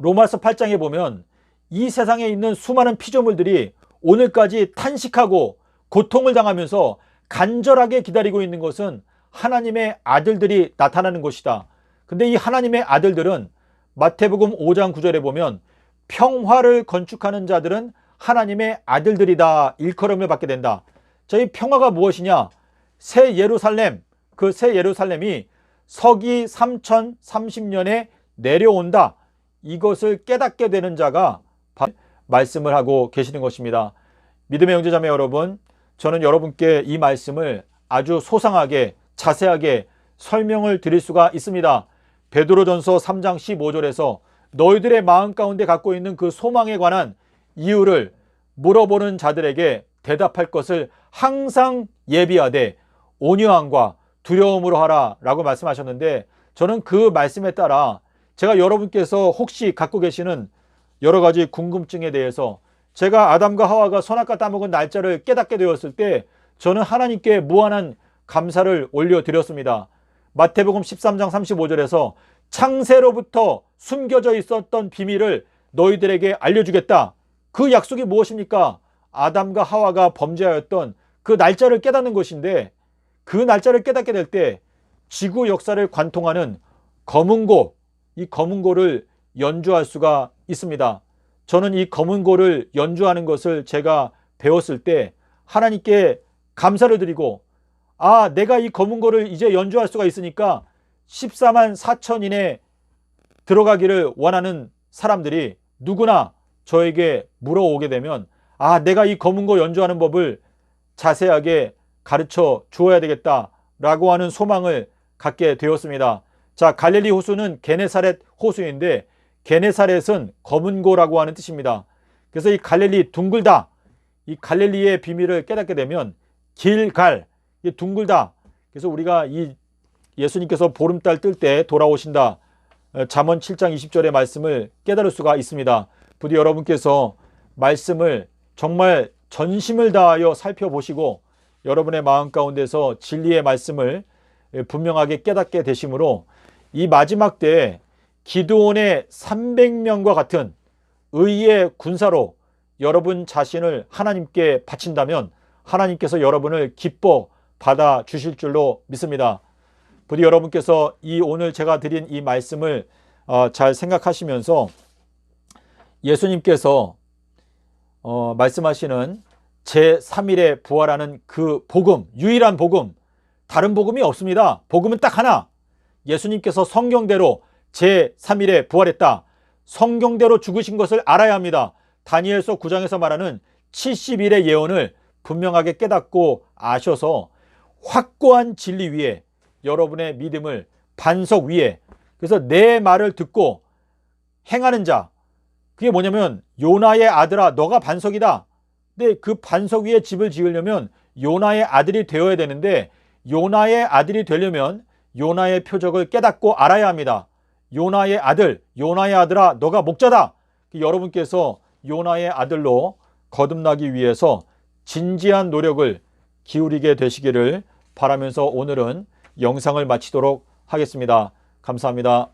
로마서 8장에 보면 이 세상에 있는 수많은 피조물들이 오늘까지 탄식하고 고통을 당하면서 간절하게 기다리고 있는 것은 하나님의 아들들이 나타나는 것이다. 근데 이 하나님의 아들들은 마태복음 5장 9절에 보면 평화를 건축하는 자들은 하나님의 아들들이다 일컬음을 받게 된다. 저희 평화가 무엇이냐? 새 예루살렘, 그 새 예루살렘이 서기 3030년에 내려온다. 이것을 깨닫게 되는 자가 말씀을 하고 계시는 것입니다. 믿음의 형제자매 여러분, 저는 여러분께 이 말씀을 아주 소상하게 자세하게 설명을 드릴 수가 있습니다. 베드로전서 3장 15절에서 너희들의 마음 가운데 갖고 있는 그 소망에 관한 이유를 물어보는 자들에게 대답할 것을 항상 예비하되 온유함과 두려움으로 하라 라고 말씀하셨는데, 저는 그 말씀에 따라 제가 여러분께서 혹시 갖고 계시는 여러 가지 궁금증에 대해서 제가 아담과 하와가 선악과 따먹은 날짜를 깨닫게 되었을 때 저는 하나님께 무한한 감사를 올려드렸습니다. 마태복음 13장 35절에서 창세로부터 숨겨져 있었던 비밀을 너희들에게 알려주겠다. 그 약속이 무엇입니까? 아담과 하와가 범죄하였던 그 날짜를 깨닫는 것인데, 그 날짜를 깨닫게 될 때 지구 역사를 관통하는 검은고, 이 검은고를 연주할 수가 있습니다. 저는 이 검은고를 연주하는 것을 제가 배웠을 때 하나님께 감사를 드리고, 내가 이 검은고를 이제 연주할 수가 있으니까 14만 4천인에 들어가기를 원하는 사람들이 누구나 저에게 물어오게 되면 내가 이 검은고 연주하는 법을 자세하게 가르쳐 주어야 되겠다라고 하는 소망을 갖게 되었습니다. 자, 갈릴리 호수는 게네사렛 호수인데 게네사렛은 검은고라고 하는 뜻입니다. 그래서 이 갈릴리 둥글다, 이 갈릴리의 비밀을 깨닫게 되면 길갈, 둥글다. 그래서 우리가 이 예수님께서 보름달 뜰 때 돌아오신다, 잠언 7장 20절의 말씀을 깨달을 수가 있습니다. 부디 여러분께서 말씀을 정말 전심을 다하여 살펴보시고 여러분의 마음 가운데서 진리의 말씀을 분명하게 깨닫게 되심으로 이 마지막 때에 기드온의 300명과 같은 의의 군사로 여러분 자신을 하나님께 바친다면 하나님께서 여러분을 기뻐 받아 주실 줄로 믿습니다. 부디 여러분께서 이 오늘 제가 드린 이 말씀을 잘 생각하시면서 예수님께서 말씀하시는 제3일에 부활하는 그 복음, 유일한 복음, 다른 복음이 없습니다. 복음은 딱 하나. 예수님께서 성경대로 제3일에 부활했다. 성경대로 죽으신 것을 알아야 합니다. 다니엘서 9장에서 말하는 70일의 예언을 분명하게 깨닫고 아셔서 확고한 진리 위에 여러분의 믿음을 반석 위에, 그래서 내 말을 듣고 행하는 자, 그게 뭐냐면 요나의 아들아 너가 반석이다. 근데 그 반석 위에 집을 지으려면 요나의 아들이 되어야 되는데, 요나의 아들이 되려면 요나의 표적을 깨닫고 알아야 합니다. 요나의 아들, 요나의 아들아 너가 목자다. 여러분께서 요나의 아들로 거듭나기 위해서 진지한 노력을 기울이게 되시기를 바라면서 오늘은 영상을 마치도록 하겠습니다. 감사합니다.